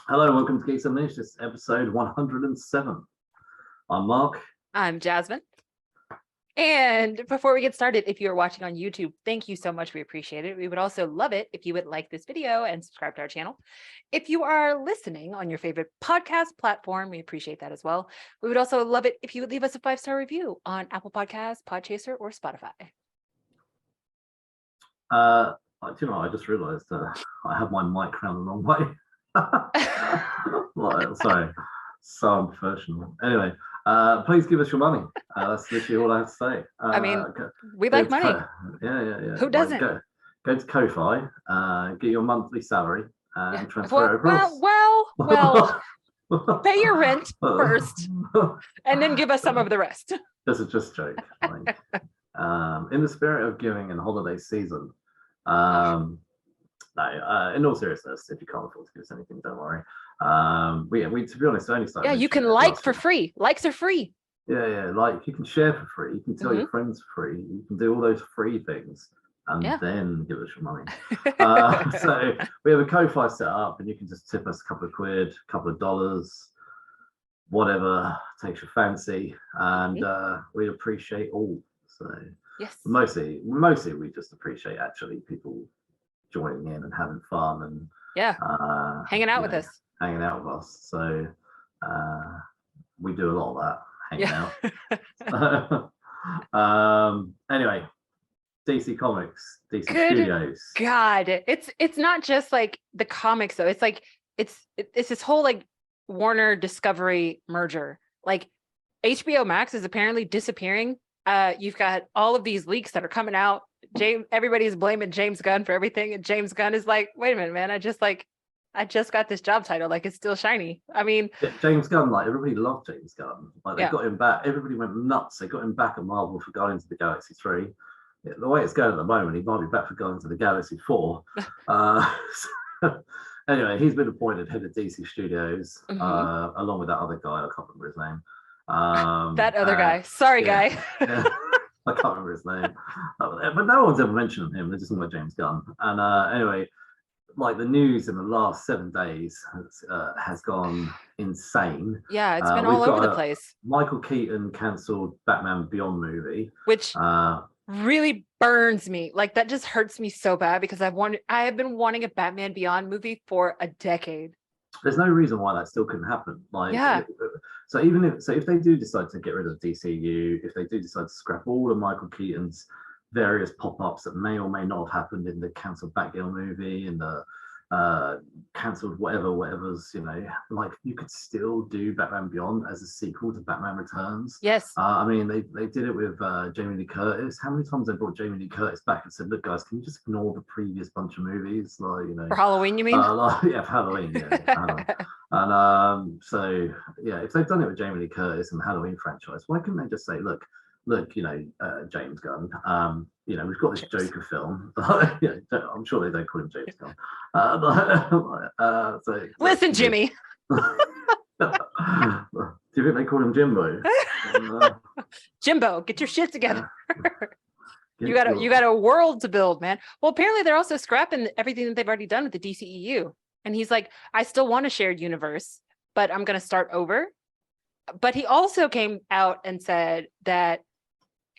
Hello, welcome to Geeks Unleashed. This is episode 107. I'm Mark. I'm Jasmine. And before we get started, if you're watching on YouTube, thank you so much. We appreciate it. We would also love it if you would like this video and subscribe to our channel. If you are listening on your favorite podcast platform, we appreciate that as well. We would also love it if you would leave us a 5-star review on Apple Podcasts, Podchaser, or Spotify. Do you know, I just realized I have my mic round the wrong way. Sorry, so unprofessional. Anyway, please give us your money. That's literally all I have to say. We like money. Yeah. Who doesn't? Go to Ko-Fi, get your monthly salary, and transfer it across. Well, pay your rent first, and then give us some of the rest. This is just a joke. In the spirit of giving and holiday season, no, in all seriousness, if you can't afford to give us anything, don't worry. We to be honest, only started. Yeah, you can like for free. Likes are free. Yeah, like you can share for free, you can tell your friends for free, you can do all those free things, and then give us your money. So we have a Ko-Fi set up, and you can just tip us a couple of quid, a couple of dollars, whatever takes your fancy, and we appreciate all. So yes, mostly we just appreciate actually people joining in and having fun and hanging out with us. So we do a lot of that hanging out. Anyway, DC Comics, DC Studios. God, it's not just like the comics though. It's like it's this whole like Warner Discovery merger. Like HBO Max is apparently disappearing. You've got all of these leaks that are coming out. Everybody's blaming James Gunn for everything, and James Gunn is like, wait a minute, man, I just got this job title, like it's still shiny. I mean, James Gunn, like everybody loved James Gunn. Like they got him back. Everybody went nuts. They got him back at Marvel for Guardians of the Galaxy 3. Yeah, the way it's going at the moment, he might be back for Guardians of the Galaxy 4. Anyway, he's been appointed head of DC Studios, along with that other guy. I can't remember his name. That other guy. Sorry, guy. I can't remember his name. But no one's ever mentioned him. They're just talking about James Gunn. And anyway, like the news in the last 7 days has gone insane. Yeah, it's been all over the place. Michael Keaton cancelled Batman Beyond movie, which really burns me. Like that just hurts me so bad because I have been wanting a Batman Beyond movie for a decade. There's no reason why that still couldn't happen. So if they do decide to get rid of DCU, if they do decide to scrap all of Michael Keaton's various pop-ups that may or may not have happened in the cancelled Batgirl movie and the cancelled whatever's, like you could still do Batman Beyond as a sequel to Batman Returns. Yes. I mean, they did it with Jamie Lee Curtis. How many times they brought Jamie Lee Curtis back and said, look guys, can you just ignore the previous bunch of movies, for Halloween, you mean? For Halloween, and so if they've done it with Jamie Lee Curtis and the Halloween franchise, why couldn't they just say, look, James Gunn, we've got this Joker film. I'm sure they don't call him James Gunn. Listen, Jimmy. Do you think they call him Jimbo? Jimbo, get your shit together. You got a world to build, man. Well, apparently they're also scrapping everything that they've already done with the DCEU. And he's like, I still want a shared universe, but I'm going to start over. But he also came out and said that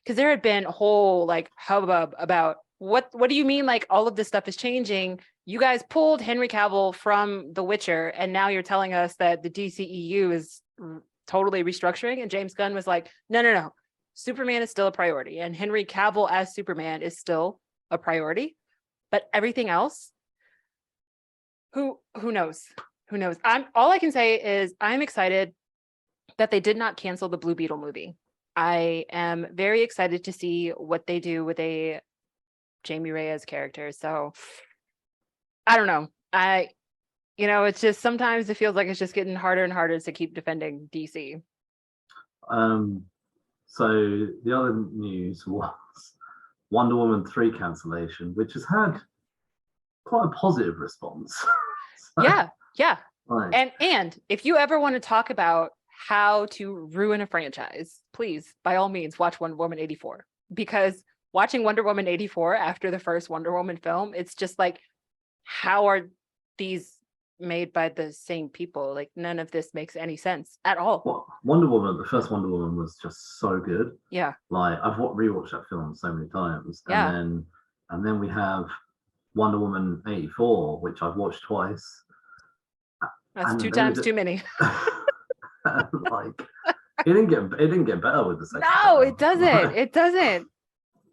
because there had been a whole like hubbub about what do you mean like all of this stuff is changing? You guys pulled Henry Cavill from The Witcher, and now you're telling us that the DCEU is totally restructuring. And James Gunn was like, no. Superman is still a priority, and Henry Cavill as Superman is still a priority. But everything else, who knows? Who knows? All I can say is I'm excited that they did not cancel the Blue Beetle movie. I am very excited to see what they do with a Jamie Reyes character. So I don't know. It's just sometimes it feels like it's just getting harder and harder to keep defending DC. So the other news was Wonder Woman 3 cancellation, which has had quite a positive response. Yeah. Right. And if you ever want to talk about how to ruin a franchise, please, by all means, watch Wonder Woman 84. Because watching Wonder Woman 84 after the first Wonder Woman film, it's just like, how are these made by the same people. Like none of this makes any sense at all. Well, Wonder Woman, the first Wonder Woman was just so good. Yeah. Like I've rewatched that film so many times. Yeah. And then we have Wonder Woman 84, which I've watched twice. That's 2 times too many. Like it didn't get better with the second No, time. it doesn't. It doesn't.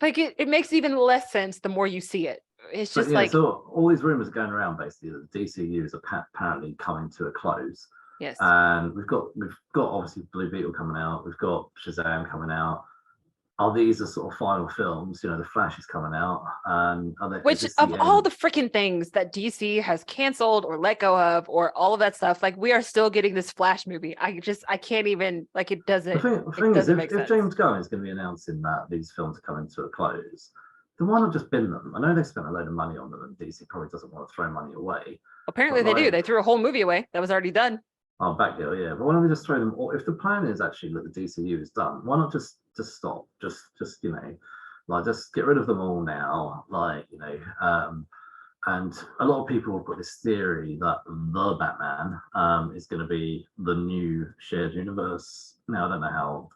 Like it makes even less sense the more you see it. It's just like, so all these rumors are going around basically that the DCU is apparently coming to a close. yes. And we've got obviously Blue Beetle coming out. We've got Shazam coming out. Are these the sort of final films? The Flash is coming out. And which of all the freaking things that DC has canceled or let go of or all of that stuff, like we are still getting this Flash movie. I can't even, like, it doesn't. The thing is, if James Gunn is going to be announcing that these films are coming to a close, then why not just bin them? I know they've spent a load of money on them, and DC probably doesn't want to throw money away. Apparently they do. They threw a whole movie away that was already done. Oh, Batgirl, yeah. But why don't we just throw them? Or if the plan is actually that the DCU is done, why not just stop? Just like just get rid of them all now. Like and a lot of people have got this theory that the Batman is going to be the new shared universe. Now I don't know how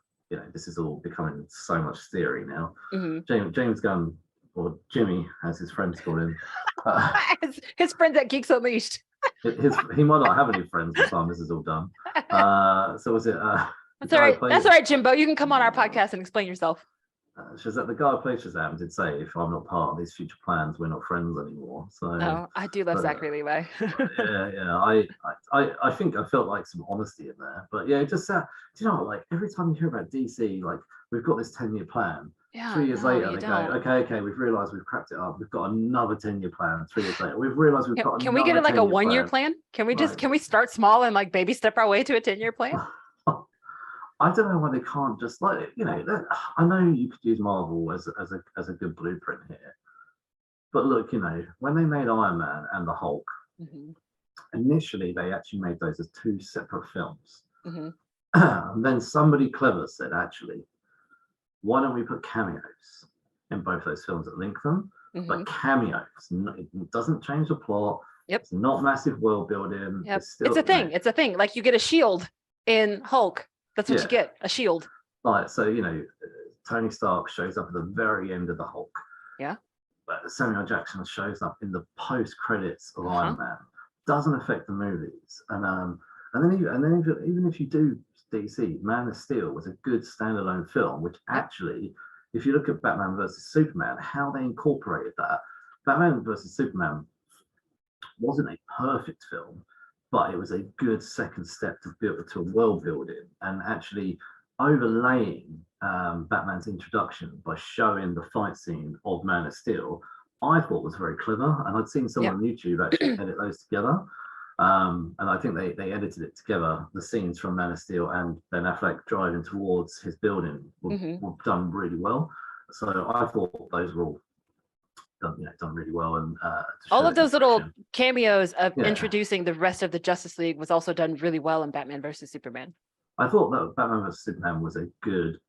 this is all becoming so much theory now. Mm-hmm. James Gunn, or Jimmy, as his friends call him, his friends at Geeks Unleashed. He might not have any friends by the time this is all done. So was it? That's all right. That's all right, Jimbo. You can come on our podcast and explain yourself. Shazam, the guy who played Shazam did say, "If I'm not part of these future plans, we're not friends anymore." So no, I do love Zachary Levi. yeah. I think I felt like some honesty in there, but yeah, it just do you know, like every time you hear about DC, like we've got this 10-year plan. Yeah, 3 years later, they go, okay, we've realised we've cracked it up. We've got another 10-year plan. 3 years later, we've realised we've got. Can we get it like a 1-year plan? Can we just can we start small and like baby step our way to a 10-year plan? I don't know why they can't just I know you could use Marvel as a good blueprint here, but look, when they made Iron Man and the Hulk, initially they actually made those as 2 separate films, and then somebody clever said, actually, why don't we put cameos in both those films that link them? But cameos, it doesn't change the plot. Yep. It's not massive world building. Yep. It's a thing. It's a thing. Like you get a shield in Hulk. That's what you get, a shield. Right. So, Tony Stark shows up at the very end of the Hulk. Yeah. But Samuel Jackson shows up in the post credits of Iron Man. Doesn't affect the movies. And then even if you do DC, Man of Steel was a good standalone film, which actually, if you look at Batman versus Superman, how they incorporated that, Batman versus Superman wasn't a perfect film, but it was a good second step to build to world building and actually overlaying Batman's introduction by showing the fight scene of Man of Steel. I thought was very clever, and I'd seen someone on YouTube actually edit those together. And I think they edited it together. The scenes from Man of Steel and Ben Affleck driving towards his building were done really well. So I thought those were all done really well. And all of those little cameos of introducing the rest of the Justice League was also done really well in Batman versus Superman. I thought that Batman vs Superman was a good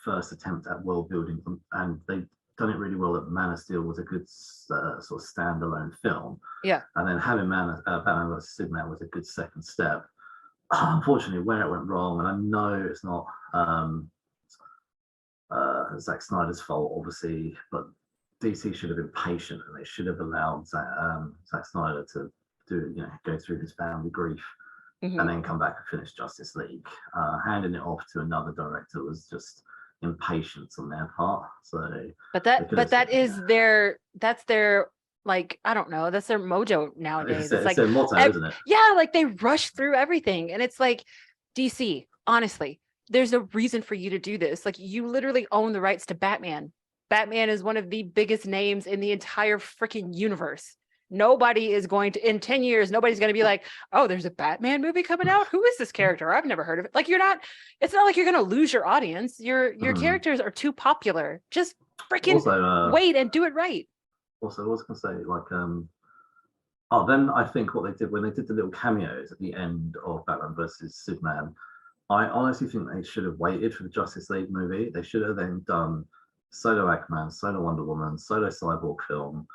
first attempt at world building, and they done it really well. That Man of Steel was a good sort of standalone film. Yeah. And then having Batman vs Superman was a good second step. Unfortunately, where it went wrong, and I know it's not Zack Snyder's fault, obviously, but DC should have been patient, and they should have allowed Zack Snyder to go through his family grief. And then come back and finish Justice League. Handing it off to another director was just impatience on their part. So, that's their like, I don't know, that's their mojo nowadays. It's like their motto, isn't it? Yeah, like they rush through everything, and it's like, DC, honestly, there's a reason for you to do this. Like, you literally own the rights to Batman. Batman is one of the biggest names in the entire freaking universe. Nobody is going to, in 10 years, nobody's going to be like, oh, there's a Batman movie coming out. Who is this character? I've never heard of it. Like, it's not like you're going to lose your audience. Your characters are too popular. Just freaking wait and do it right. Also, I was going to say, like, then I think what they did when they did the little cameos at the end of Batman versus Superman, I honestly think they should have waited for the Justice League movie. They should have then done solo Aquaman, solo Wonder Woman, solo Cyborg film,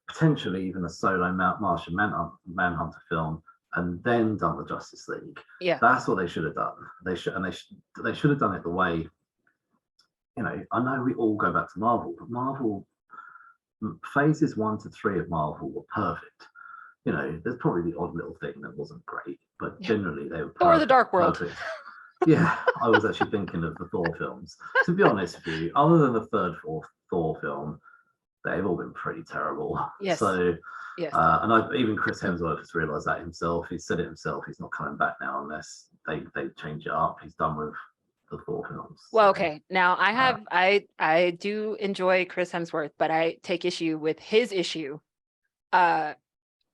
potentially even a solo Martian Manhunter film, and then done the Justice League. Yeah, that's what they should have done. They should have done it the way. I know we all go back to Marvel, but Marvel phases 1 to 3 of Marvel were perfect. There's probably the odd little thing that wasn't great, but generally they were perfect. Thor: The Dark World. Perfect. Yeah, I was actually thinking of the Thor films. To be honest with you, other than the third, fourth Thor film, they've all been pretty terrible. Yes. So, yes. And even Chris Hemsworth has realised that himself. He said it himself. He's not coming back now unless they change it up. He's done with the Thor films. Well, okay. Now I do enjoy Chris Hemsworth, but I take issue with his issue. And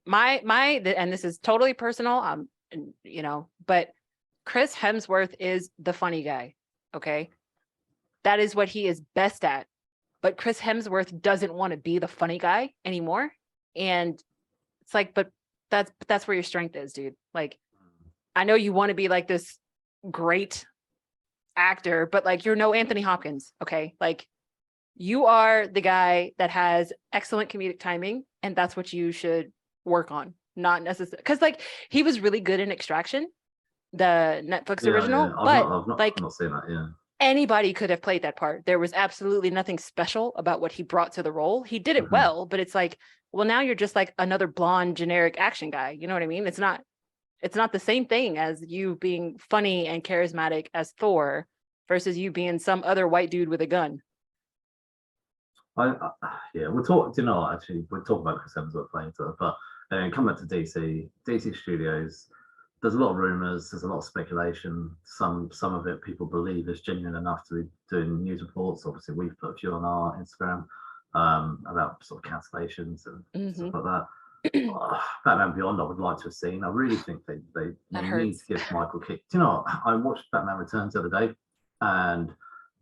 this is totally personal. But Chris Hemsworth is the funny guy. Okay. That is what he is best at. But Chris Hemsworth doesn't want to be the funny guy anymore. And it's like, but that's where your strength is, dude. Like, I know you want to be like this great actor, but like, you're no Anthony Hopkins. Okay. Like, you are the guy that has excellent comedic timing, and that's what you should work on. Not necessarily because like he was really good in Extraction, the Netflix original, but I'm not saying that. Yeah, anybody could have played that part. There was absolutely nothing special about what he brought to the role. He did it well, but it's like, well, now you're just like another blonde generic action guy. You know what I mean? It's not the same thing as you being funny and charismatic as Thor versus you being some other white dude with a gun. We'll talk. Actually, we'll talk about Chris Hemsworth later. But coming back to DC Studios, there's a lot of rumors. There's a lot of speculation. Some of it people believe is genuine enough to be doing news reports. Obviously, we've put a few on our Instagram about sort of cancellations and stuff like that. Batman Beyond, I would like to have seen. I really think they need to give Michael Keaton. Do you know what? I watched Batman Returns the other day, and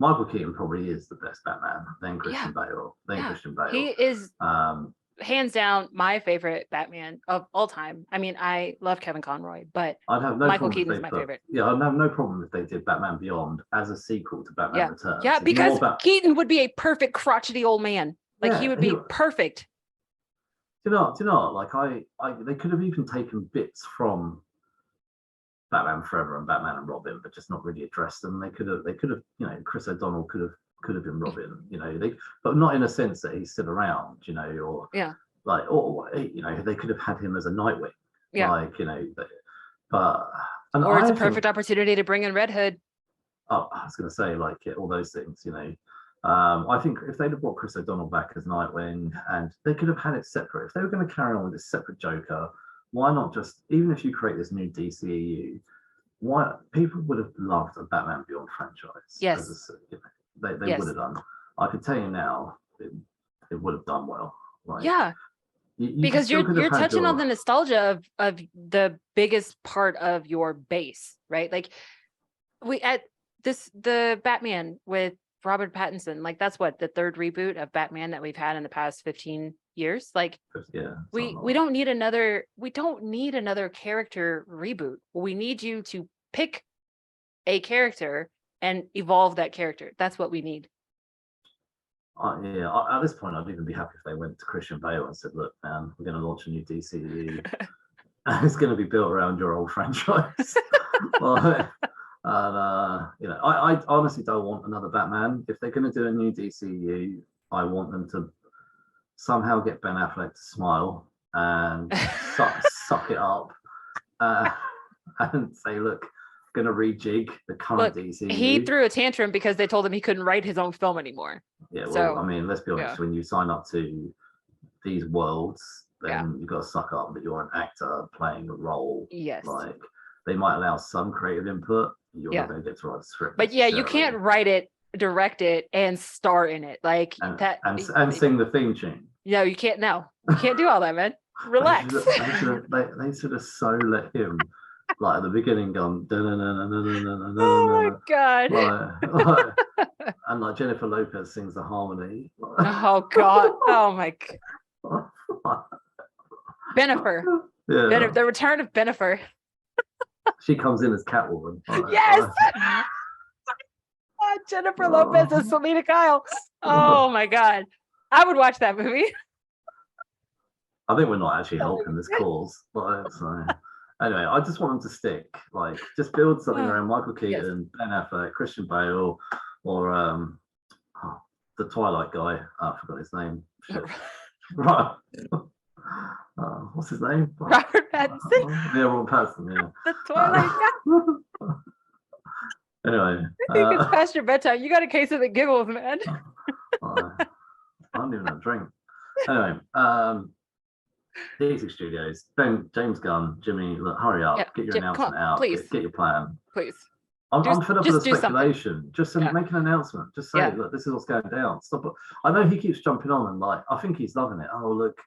Michael Keaton probably is the best Batman. Then Christian Bale. Christian Bale. He is hands down my favorite Batman of all time. I mean, I love Kevin Conroy, but I'd have no Michael Keaton is my favorite. Yeah, I'd have no problem if they did Batman Beyond as a sequel to Batman Returns. Yeah, because Keaton would be a perfect crotchety old man. Like he would be perfect. Do you know? Like they could have even taken bits from Batman Forever and Batman and Robin, but just not really addressed them. They could have, Chris O'Donnell could have been Robin, but not in a sense that he's still around, or they could have had him as a Nightwing, or it's a perfect opportunity to bring in Red Hood. Oh, I was going to say all those things, I think if they'd have brought Chris O'Donnell back as Nightwing, and they could have had it separate. If they were going to carry on with this separate Joker, why not just, even if you create this new DCEU, why people would have loved a Batman Beyond franchise? Yes, they would have done. I can tell you now, it would have done well. Because you're touching on the nostalgia of the biggest part of your base, right? Like the Batman with Robert Pattinson, like that's what the third reboot of Batman that we've had in the past 15 years. Like we don't need another character reboot. We need you to pick a character and evolve that character. That's what we need. At this point, I'd even be happy if they went to Christian Bale and said, "Look, man, we're going to launch a new DCU. It's going to be built around your old franchise." I honestly don't want another Batman. If they're going to do a new DCU, I want them to somehow get Ben Affleck to smile and suck it up and say, "Look, going to rejig the current DCU." He threw a tantrum because they told him he couldn't write his own film anymore. Yeah, well, I mean, let's be honest. When you sign up to these worlds, then you've got to suck up that you're an actor playing a role. Yes. Like, they might allow some creative input. You're not going to get to write the script. But you can't write it, direct it, and star in it. Like and sing the theme tune. No, you can't. No, you can't do all that, man. Relax. They should have so let him, like at the beginning, gone. Oh my god. And like Jennifer Lopez sings the harmony. Oh god. Oh my god. Benifer. Yeah. The return of Benifer. She comes in as Catwoman. Yes. Jennifer Lopez as Selena Kyle. Oh my god. I would watch that movie. I think we're not actually helping this cause. But so anyway, I just want them to stick. Like, just build something around Michael Keaton, Ben Affleck, Christian Bale, or the Twilight guy. I forgot his name. Shit. Right. What's his name? Robert Pattinson. Yeah, Robert Pattinson. Yeah. The Twilight guy. Anyway, I think it's past your bedtime. You got a case of the giggles, man. I don't even have a drink. Anyway, DC Studios, James Gunn, Jimmy, look, hurry up, get your announcement out, please. Get your plan. Please. I'm fed up with the speculation. Just make an announcement. Just say, look, this is what's going down. Stop it. I know he keeps jumping on and like, I think he's loving it. Oh, look,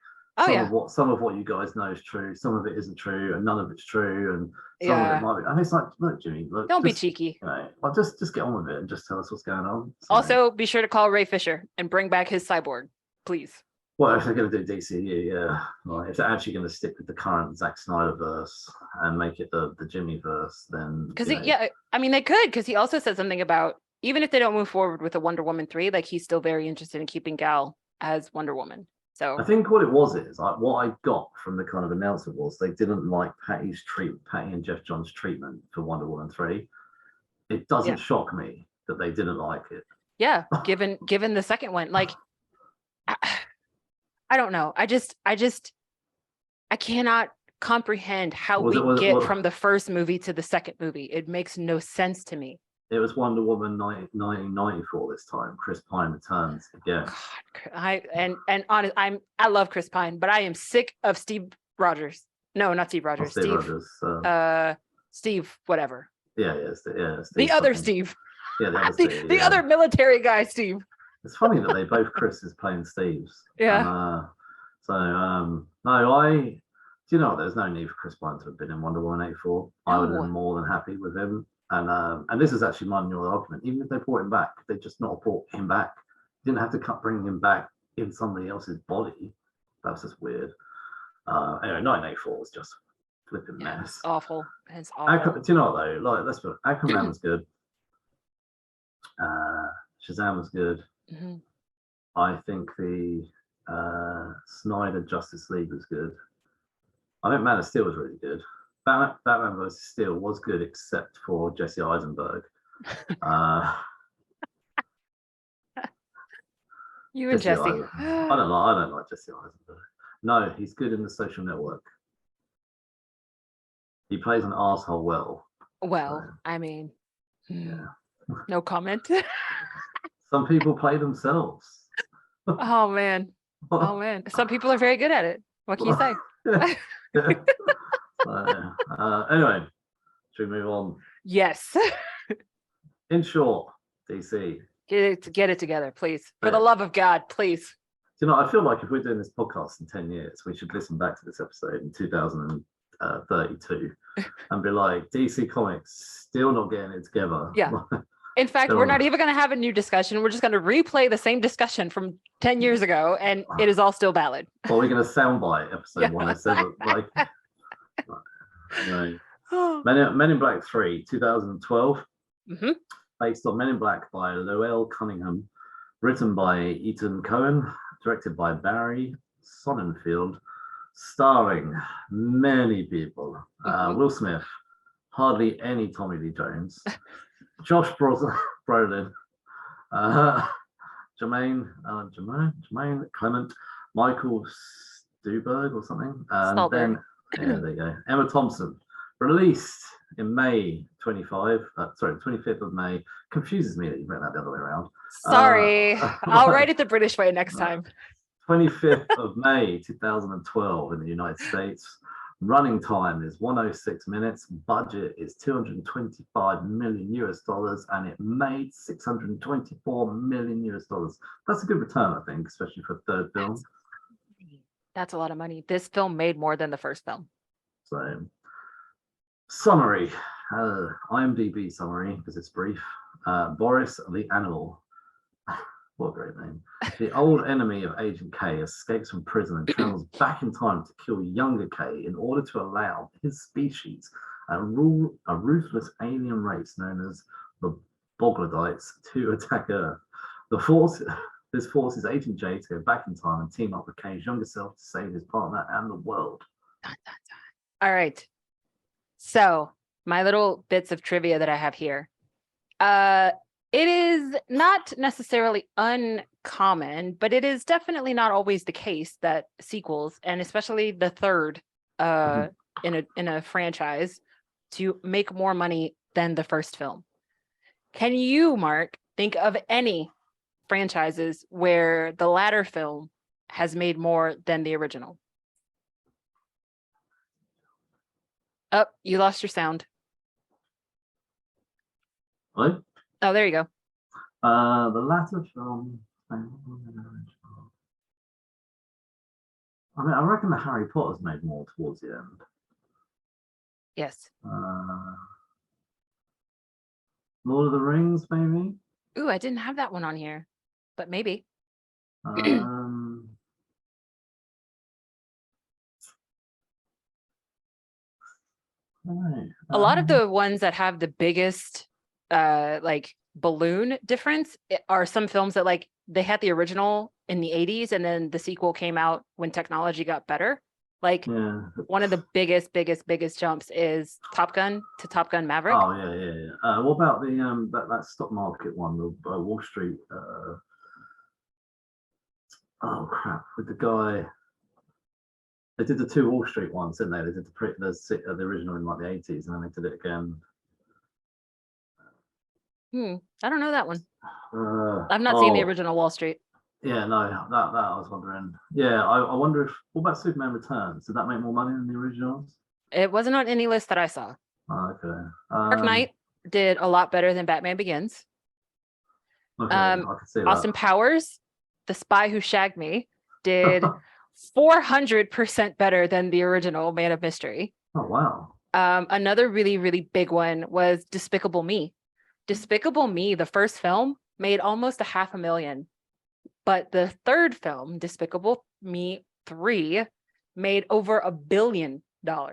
some of what you guys know is true. Some of it isn't true, and none of it's true, and some of it might be. And it's like, look, Jimmy, look, don't be cheeky. You know, well, just get on with it and just tell us what's going on. So, also, be sure to call Ray Fisher and bring back his cyborg, please. Well, if they're going to do DCU, yeah, like, if they're actually going to stick with the current Zack Snyder verse and make it the Jimmy verse, then because I mean, they could, because he also said something about even if they don't move forward with a Wonder Woman 3, like he's still very interested in keeping Gal as Wonder Woman. So I think what it was is like what I got from the kind of announcement was they didn't like Patty and Jeff Johns' treatment for Wonder Woman 3. It doesn't shock me that they didn't like it. Yeah, given the second one, like I don't know. I cannot comprehend how we get from the first movie to the second movie. It makes no sense to me. It was Wonder Woman 1994 this time. Chris Pine returns again. God, I love Chris Pine, but I am sick of Steve Rogers. No, not Steve Rogers. Steve, whatever. Yeah. Steve the other Steve. Yeah, the other military guy, Steve. It's funny that they both Chris is playing Steves. Yeah. Do you know what? There's no need for Chris Pine to have been in Wonder Woman 84. I would have been more than happy with him. And this is actually my new argument. Even if they brought him back, they just not brought him back. Didn't have to bring him back in somebody else's body. That was just weird. Anyway, 1984 was just flipping mess. It's awful. It's awful. Do you know what though? Like, let's put it, Aquaman was good. Shazam was good. Mm-hmm. I think the Snyder Justice League was good. I think Man of Steel was really good. Batman vs. Steel was good, except for Jesse Eisenberg. You and Jesse. I don't like Jesse Eisenberg. No, he's good in The Social Network. He plays an asshole well. Well, so, I mean, no comment. Some people play themselves. Oh man. Some people are very good at it. What can you say? Anyway, should we move on? Yes. In short, DC. Get it together, please. For the love of God, please. You know, I feel like if we're doing this podcast in 10 years, we should listen back to this episode in 2032 and be like, DC Comics still not getting it together. Yeah. In fact, we're not even going to have a new discussion. We're just going to replay the same discussion from 10 years ago, and it is all still valid. Well, we're going to soundbite episode 107. Like, anyway. Men in Black 3, 2012. Mm-hmm. Based on Men in Black by Lowell Cunningham. Written by Ethan Cohen. Directed by Barry Sonnenfeld. Starring many people. Will Smith. Hardly any Tommy Lee Jones. Josh Brolin, Jermaine Clement, Michael Stuhlbarg or something, and then there you go. Emma Thompson, released in May 25th of May. Confuses me that you wrote that the other way around. Sorry, I'll write it the British way next time. 25th of May 2012 in the United States. Running time is 106 minutes. Budget is $225 million US, and it made $624 million US. That's a good return, I think, especially for a third film. That's a lot of money. This film made more than the first film. So, summary, IMDb summary, because it's brief. Boris the Animal. What a great name. The old enemy of Agent K escapes from prison and travels back in time to kill younger K in order to allow his species and rule a ruthless alien race known as the Boglodites to attack Earth. The This forces Agent J to go back in time and team up with Kane's younger self to save his partner and the world. All right. So my little bits of trivia that I have here. It is not necessarily uncommon, but it is definitely not always the case that sequels, and especially the third in a franchise, to make more money than the first film. Can you, Mark, think of any franchises where the latter film has made more than the original? Oh, you lost your sound. Hello? Oh, there you go. The latter film. I mean, I reckon the Harry Potter's made more towards the end. Yes. Lord of the Rings, maybe. Ooh, I didn't have that one on here, but maybe. A lot of the ones that have the biggest like balloon difference are some films that like they had the original in the 80s and then the sequel came out when technology got better. Like one of the biggest jumps is Top Gun to Top Gun Maverick. Oh yeah. What about the that stock market one, the Wall Street? Oh crap! With the guy, they did the two Wall Street ones, didn't they? They did the original in like the 80s, and then they did it again. I don't know that one. I've not seen the original Wall Street. Yeah, no, that I was wondering. Yeah, I wonder if, what about Superman Returns? Did that make more money than the originals? It wasn't on any list that I saw. Oh, okay. Dark Knight did a lot better than Batman Begins. Okay, I could see that. Austin Powers, The Spy Who Shagged Me, did 400% better than the original Man of Mystery. Oh, wow. Another really big one was Despicable Me. Despicable Me, the first film, made almost $500,000. But the third film, Despicable Me 3, made over $1 billion. Wow.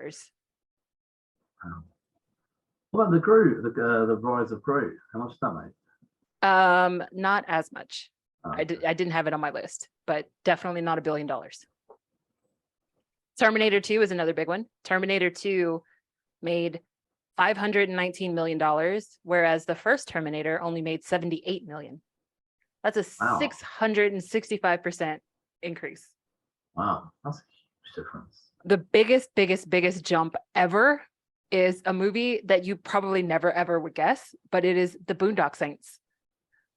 What about the Gru, the Rise of Gru? How much did that make? Not as much. I didn't have it on my list, but definitely not $1 billion. Terminator 2 is another big one. Terminator 2 made $519 million, whereas the first Terminator only made $78 million. That's a 665% increase. Wow, that's a huge difference. The biggest jump ever is a movie that you probably never ever would guess, but it is The Boondock Saints.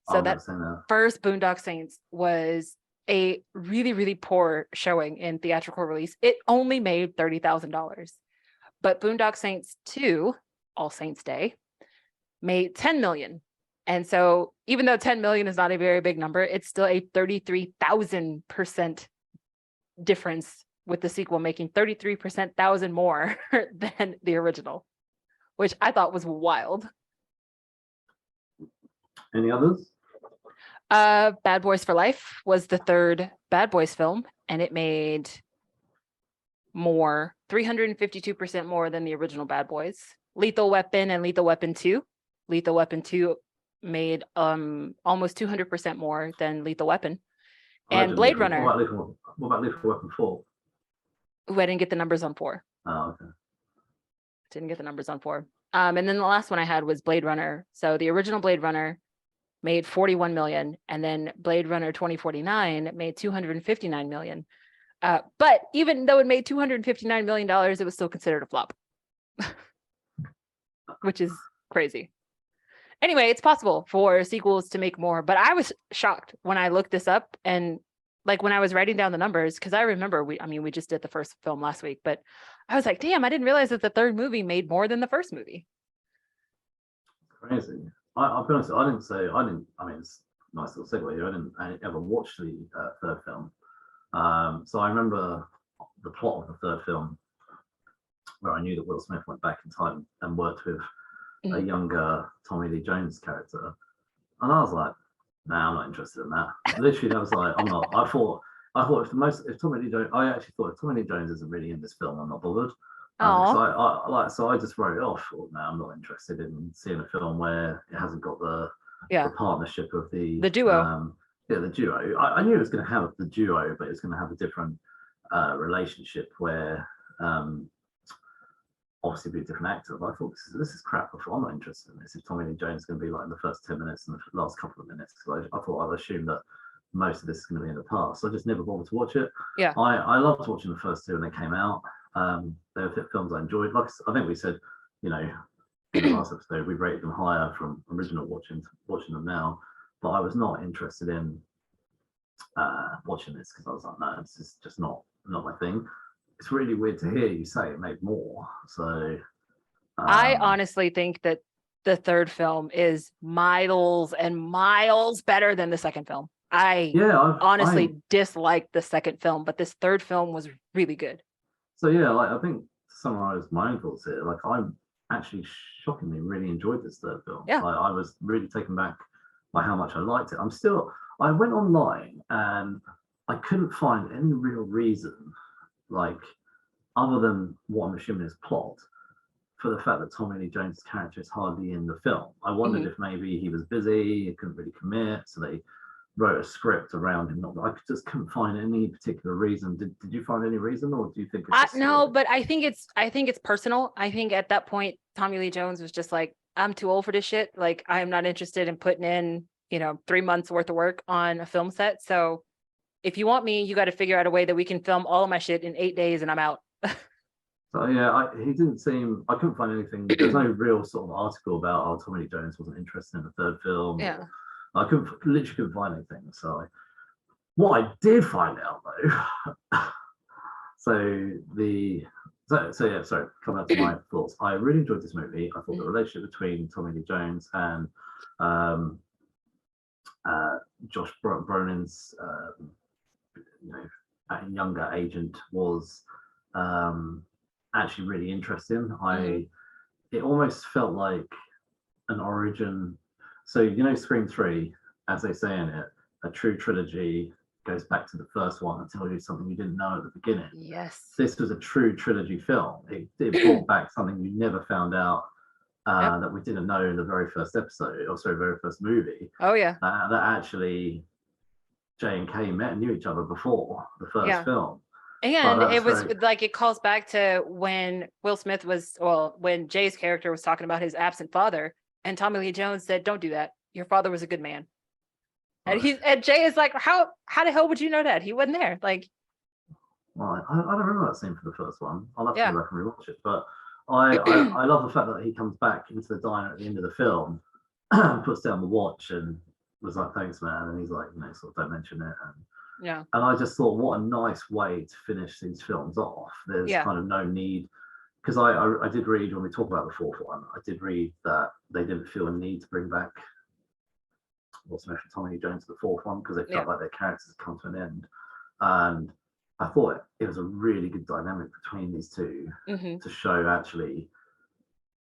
So that first Boondock Saints was a really poor showing in theatrical release. It only made $30,000. But Boondock Saints 2, All Saints Day, made $10 million. And so even though 10 million is not a very big number, it's still a 33,000% difference with the sequel, making 33,000% more than the original, which I thought was wild. Any others? Bad Boys for Life was the third Bad Boys film, and it made more, 352% more than the original Bad Boys. Lethal Weapon and Lethal Weapon 2. Lethal Weapon 2 made almost 200% more than Lethal Weapon. And Blade Runner. What about Lethal Weapon 4? Ooh, I didn't get the numbers on 4. Oh, okay. Didn't get the numbers on 4. And then the last one I had was Blade Runner. So the original Blade Runner made 41 million, and then Blade Runner 2049 made 259 million. But even though it made $259 million, it was still considered a flop, which is crazy. Anyway, it's possible for sequels to make more, but I was shocked when I looked this up, and like when I was writing down the numbers, because I remember we just did the first film last week, but I was like, damn, I didn't realize that the third movie made more than the first movie. Crazy. I'll be honest, I mean, it's a nice little segue here. I didn't ever watch the third film. So I remember the plot of the third film, where I knew that Will Smith went back in time and worked with a younger Tommy Lee Jones character, and I was like, nah, I'm not interested in that. Literally, I was like, I'm not. I thought if Tommy Lee Jones, I actually thought if Tommy Lee Jones isn't really in this film, I'm not bothered. So I just wrote it off. Thought, no, I'm not interested in seeing a film where it hasn't got the partnership of the duo. Yeah, the duo. I knew it was going to have the duo, but it's going to have a different relationship where obviously be a different actor. But I thought this is crap. I thought I'm not interested in this. If Tommy Lee Jones is going to be like in the first 10 minutes and the last couple of minutes, because I thought I'd assume that most of this is going to be in the past. So I just never bothered to watch it. Yeah. I loved watching the first two when they came out. They were films I enjoyed. Like I think we said, in the last episode, we rated them higher from original watching them now. But I was not interested in watching this because I was like, no, this is just not my thing. It's really weird to hear you say it made more. So I honestly think that the third film is miles and miles better than the second film. I honestly disliked the second film, but this third film was really good. So yeah, like I think to summarize my own thoughts here, like I'm actually shockingly really enjoyed this third film. Yeah. I was really taken back by how much I liked it. I went online and I couldn't find any real reason, like other than what I'm assuming is plot, for the fact that Tommy Lee Jones' character is hardly in the film. I wondered if maybe he was busy, he couldn't really commit, so they wrote a script around him. I just couldn't find any particular reason. Did you find any reason, or do you think it's no? But I think it's personal. I think at that point, Tommy Lee Jones was just like, I'm too old for this shit. Like, I'm not interested in putting in 3 months worth of work on a film set. So if you want me, you got to figure out a way that we can film all of my shit in 8 days, and I'm out. So yeah, he didn't seem. I couldn't find anything. There's no real sort of article about Tommy Lee Jones wasn't interested in the third film. Yeah. I literally couldn't find anything. So what I did find out though. Sorry, coming back to my thoughts. I really enjoyed this movie. I thought the relationship between Tommy Lee Jones and Josh Brolin's younger agent was actually really interesting. It almost felt like an origin. So Scream 3, as they say in it, a true trilogy goes back to the first one and tells you something you didn't know at the beginning. Yes. This was a true trilogy film. It brought back something you never found out that we didn't know in the very first episode, very first movie. Oh yeah. That actually J and K met and knew each other before the first film. And it was like, it calls back to when when Jay's character was talking about his absent father, and Tommy Lee Jones said, "Don't do that. Your father was a good man." Right. And Jay is like, how the hell would you know that? He wasn't there. Like, well, I don't remember that scene for the first one. I'll have to go back and rewatch it. But I love the fact that he comes back into the diner at the end of the film, puts down the watch, and was like, "Thanks, man." And he's like, sort of don't mention it. And I just thought, what a nice way to finish these films off. There's kind of no need, because I did read, when we talk about the fourth one, I did read that they didn't feel a need to bring back Tommy Lee Jones to the fourth one because they felt like their characters had come to an end. And I thought it was a really good dynamic between these two to show, actually,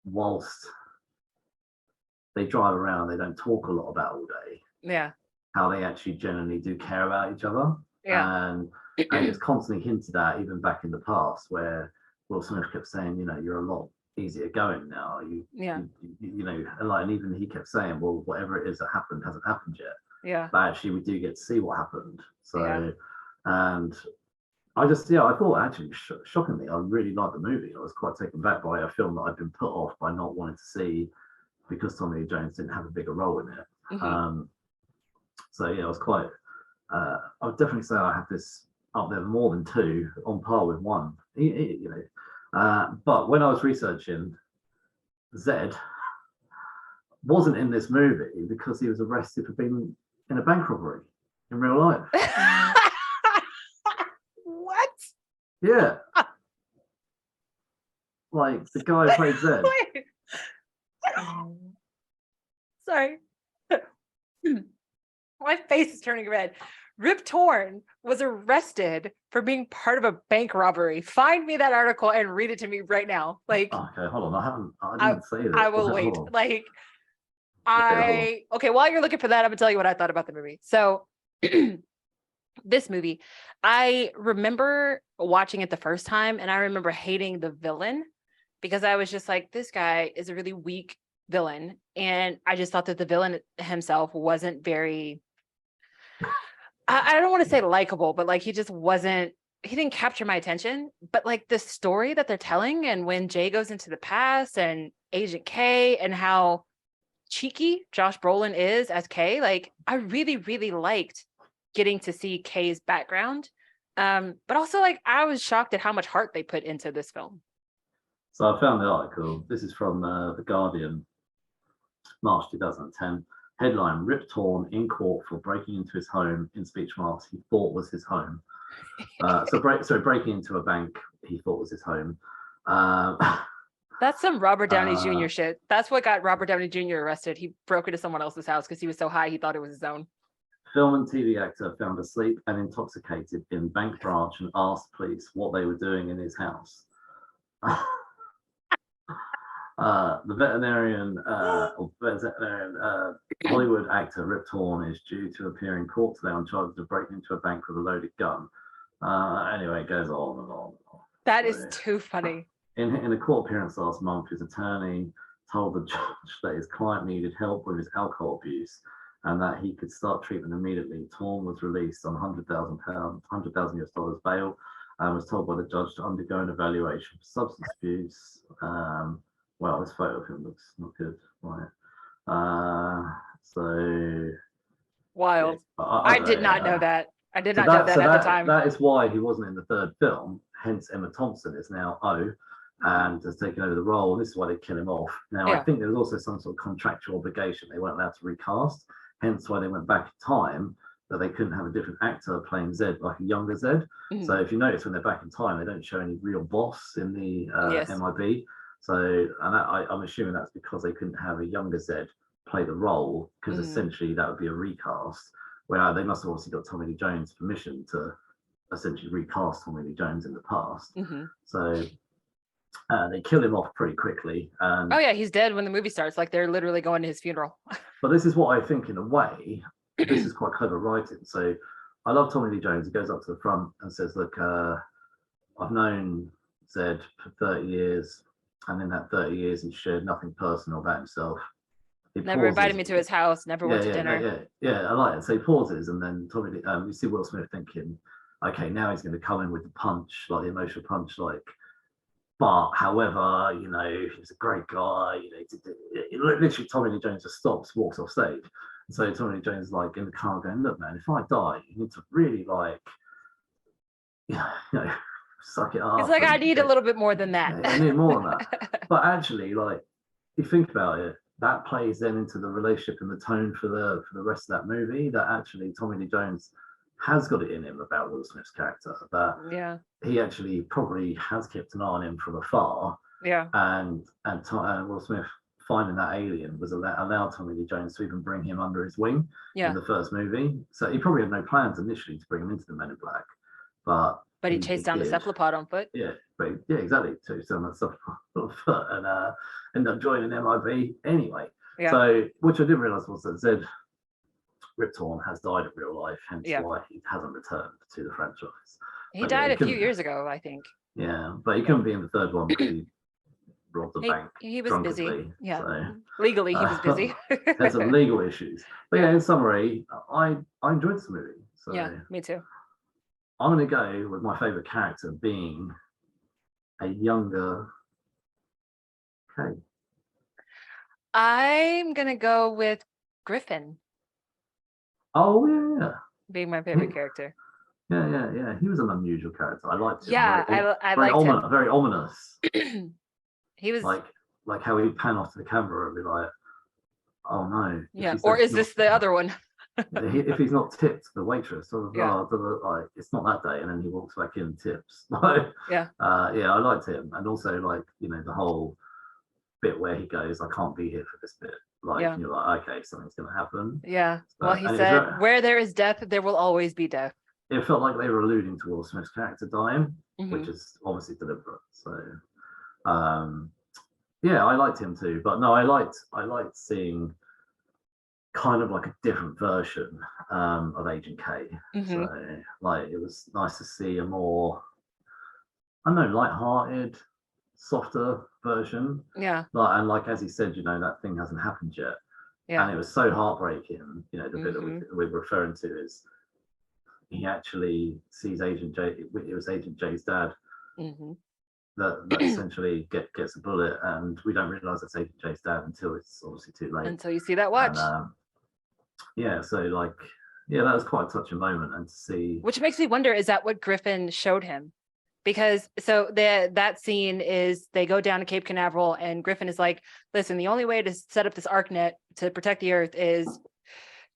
whilst they drive around, they don't talk a lot about all day. Yeah. How they actually genuinely do care about each other. Yeah. And it's constantly hinted at, even back in the past, where Will Smith kept saying, you're a lot easier going now. And even he kept saying, well, whatever it is that happened hasn't happened yet. Yeah. But actually we do get to see what happened. So and I thought, actually, shockingly, I really liked the movie. I was quite taken back by a film that I'd been put off by not wanting to see because Tommy Lee Jones didn't have a bigger role in it. So I was quite. I would definitely say I have this up there more than two, on par with one. But when I was researching, Zed wasn't in this movie because he was arrested for being in a bank robbery in real life. What? Yeah. Like the guy who played Zed. Sorry. My face is turning red. Rip Torn was arrested for being part of a bank robbery. Find me that article and read it to me right now. Like, okay, hold on. I didn't say that. I will wait. Like, while you're looking for that, I'm gonna tell you what I thought about the movie. So this movie, I remember watching it the first time, and I remember hating the villain because I was just like, this guy is a really weak villain. And I just thought that the villain himself wasn't very I don't want to say likable, but like he just wasn't, he didn't capture my attention. But like the story that they're telling, and when Jay goes into the past and Agent K, and how cheeky Josh Brolin is as K, like I really, really liked getting to see K's background. But also like I was shocked at how much heart they put into this film. So I found the article. This is from The Guardian, March 2010. Headline: Rip Torn in court for breaking into his home in speech marks he thought was his home. So breaking into a bank he thought was his home. That's some Robert Downey Jr. shit. That's what got Robert Downey Jr. arrested. He broke into someone else's house because he was so high he thought it was his own. Film and TV actor found asleep and intoxicated in bank branch and asked police what they were doing in his house. The veterinarian Hollywood actor Rip Torn is due to appear in court today on charges of breaking into a bank with a loaded gun. Anyway, it goes on and on. That is too funny. In a court appearance last month, his attorney told the judge that his client needed help with his alcohol abuse and that he could start treatment immediately. Torn was released on $100,000 US bail and was told by the judge to undergo an evaluation for substance abuse. Well, this photo of him looks not good, right? So wild. I did not know that. I did not know that at the time. That is why he wasn't in the third film. Hence, Emma Thompson is now O and has taken over the role. This is why they kill him off. Now, I think there was also some sort of contractual obligation. They weren't allowed to recast. Hence, why they went back in time, that they couldn't have a different actor playing Zed, like a younger Zed. Mm-hmm. So if you notice, when they're back in time, they don't show any real boss in the MIB. So, and I'm assuming that's because they couldn't have a younger Zed play the role, because essentially that would be a recast. Where they must have obviously got Tommy Lee Jones' permission to essentially recast Tommy Lee Jones in the past. Mm-hmm. So they kill him off pretty quickly. And he's dead when the movie starts. Like they're literally going to his funeral. But this is what I think, in a way, this is quite clever writing. So I love Tommy Lee Jones. He goes up to the front and says, "Look, I've known Zed for 30 years, and in that 30 years, he's shared nothing personal about himself. Never invited me to his house, never went to dinner." Yeah, I like it. So he pauses, and then Tommy, you see Will Smith thinking, okay, now he's going to come in with the punch, like the emotional punch, like, but however, you know, he's a great guy. You know, literally, Tommy Lee Jones just stops, walks off stage. And so Tommy Lee Jones is like in the car going, "Look, man, if I die, you need to really like, you know, suck it up." It's like, I need a little bit more than that. I need more than that. But actually, like, if you think about it, that plays then into the relationship and the tone for the rest of that movie, that actually Tommy Lee Jones has got it in him about Will Smith's character, that he actually probably has kept an eye on him from afar. Yeah. And Will Smith finding that alien was allowed Tommy Lee Jones to even bring him under his wing in the first movie. So he probably had no plans initially to bring him into the Men in Black, but he chased down the cephalopod on foot. Yeah, exactly. Chased down the cephalopod on foot and ended up joining MIB anyway. Yeah. So, which I didn't realize was that Zed Rip Torn has died in real life, hence why he hasn't returned to the franchise. He died a few years ago, I think. Yeah, but he couldn't be in the third one because he robbed the bank. He was busy. Yeah, so, legally he was busy. There's some legal issues. But in summary, I enjoyed this movie. So yeah, me too. I'm going to go with my favorite character being a younger Kay. I'm going to go with Griffin. Oh, yeah. Being my favorite character. Yeah. He was an unusual character. I liked him. Yeah, I liked him. Very ominous. He was like how he'd pan off to the camera and be like, "Oh no." Yeah. Or is this the other one? If he's not tipped the waitress, like it's not that day, and then he walks back in and tips. I liked him, and also like the whole bit where he goes, "I can't be here for this bit." Like you're like, okay, something's gonna happen. Yeah. Well, he said, "Where there is death, there will always be death." It felt like they were alluding to Will Smith's character dying, which is obviously deliberate. So, I liked him too. But no, I liked seeing kind of like a different version of Agent K. So, like, it was nice to see a more, I don't know, lighthearted, softer version. Yeah. And like as he said, that thing hasn't happened yet. Yeah. And it was so heartbreaking. The bit that we're referring to is he actually sees Agent J. It was Agent J's dad that essentially gets a bullet, and we don't realize it's Agent J's dad until it's obviously too late. Until you see that watch. And, so like, that was quite a touching moment, and to see. Which makes me wonder, is that what Griffin showed him? Because so that scene is they go down to Cape Canaveral, and Griffin is like, listen, the only way to set up this ArcNet to protect the Earth is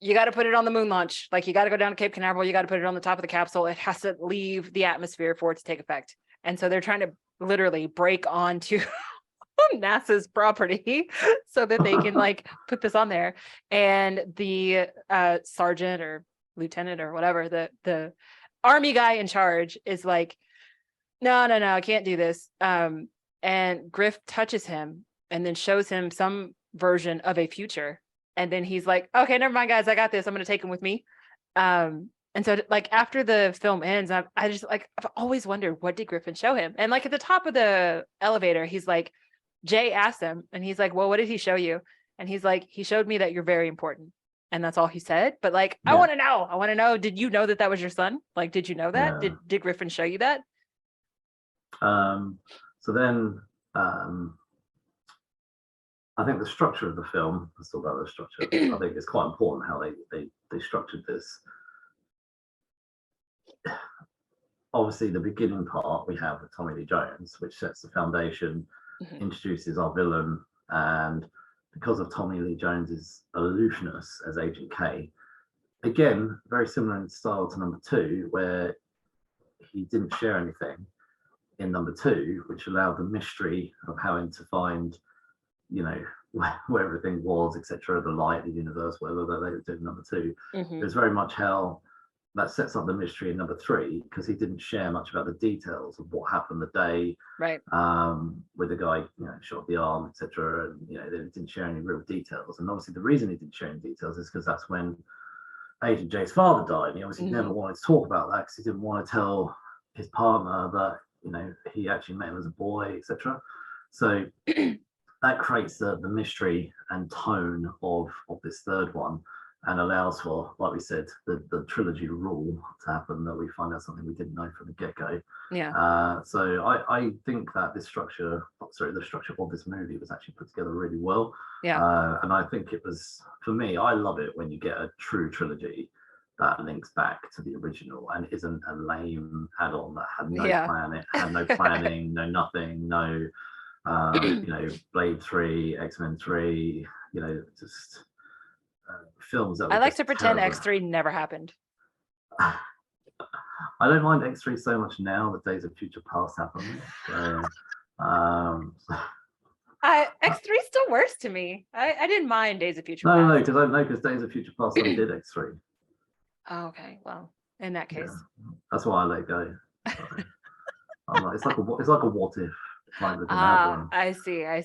you got to put it on the moon launch. Like, you got to go down to Cape Canaveral. You got to put it on the top of the capsule. It has to leave the atmosphere for it to take effect. And so they're trying to literally break onto NASA's property so that they can like put this on there. And the sergeant or lieutenant or whatever, the army guy in charge is like, no, I can't do this. And Griff touches him and then shows him some version of a future. And then he's like, okay, never mind, guys, I got this. I'm going to take him with me. And so like after the film ends, I've always wondered, what did Griffin show him? And like at the top of the elevator, he's like, Jay asked him, and he's like, well, what did he show you? And he's like, he showed me that you're very important. And that's all he said. But like, I want to know, did you know that was your son? Like, did you know that? Yeah. Did Griffin show you that? So then I think the structure of the film, let's talk about the structure. I think it's quite important how they structured this. Obviously, the beginning part we have with Tommy Lee Jones, which sets the foundation, introduces our villain, and because of Tommy Lee Jones's aloofness as Agent K, again, very similar in style to number 2, where he didn't share anything in number 2, which allowed the mystery of having to find, where everything was, etc., the light, the universe, whatever that they did in number 2. It's very much how that sets up the mystery in number 3, because he didn't share much about the details of what happened the day, right? With the guy, shot the arm, etc., and they didn't share any real details. And obviously, the reason he didn't share any details is because that's when Agent J's father died. And he obviously never wanted to talk about that because he didn't want to tell his partner that he actually met him as a boy, etc. So that creates the mystery and tone of this third one, and allows for, like we said, the trilogy rule to happen, that we find out something we didn't know from the get-go. So I think that the structure of this movie was actually put together really well. And I think it was, for me, I love it when you get a true trilogy that links back to the original and isn't a lame add-on that had no plan, had no planning, no nothing, no Blade 3, X-Men 3, just films that I like to pretend X3 never happened. I don't mind X3 so much now that Days of Future Past happened. So, X3 is still worse to me. I didn't mind Days of Future Past. No, because Days of Future Past I did X3. Oh, okay. Well, in that case, that's why I let it go. I'm like, it's like a what if. I see. I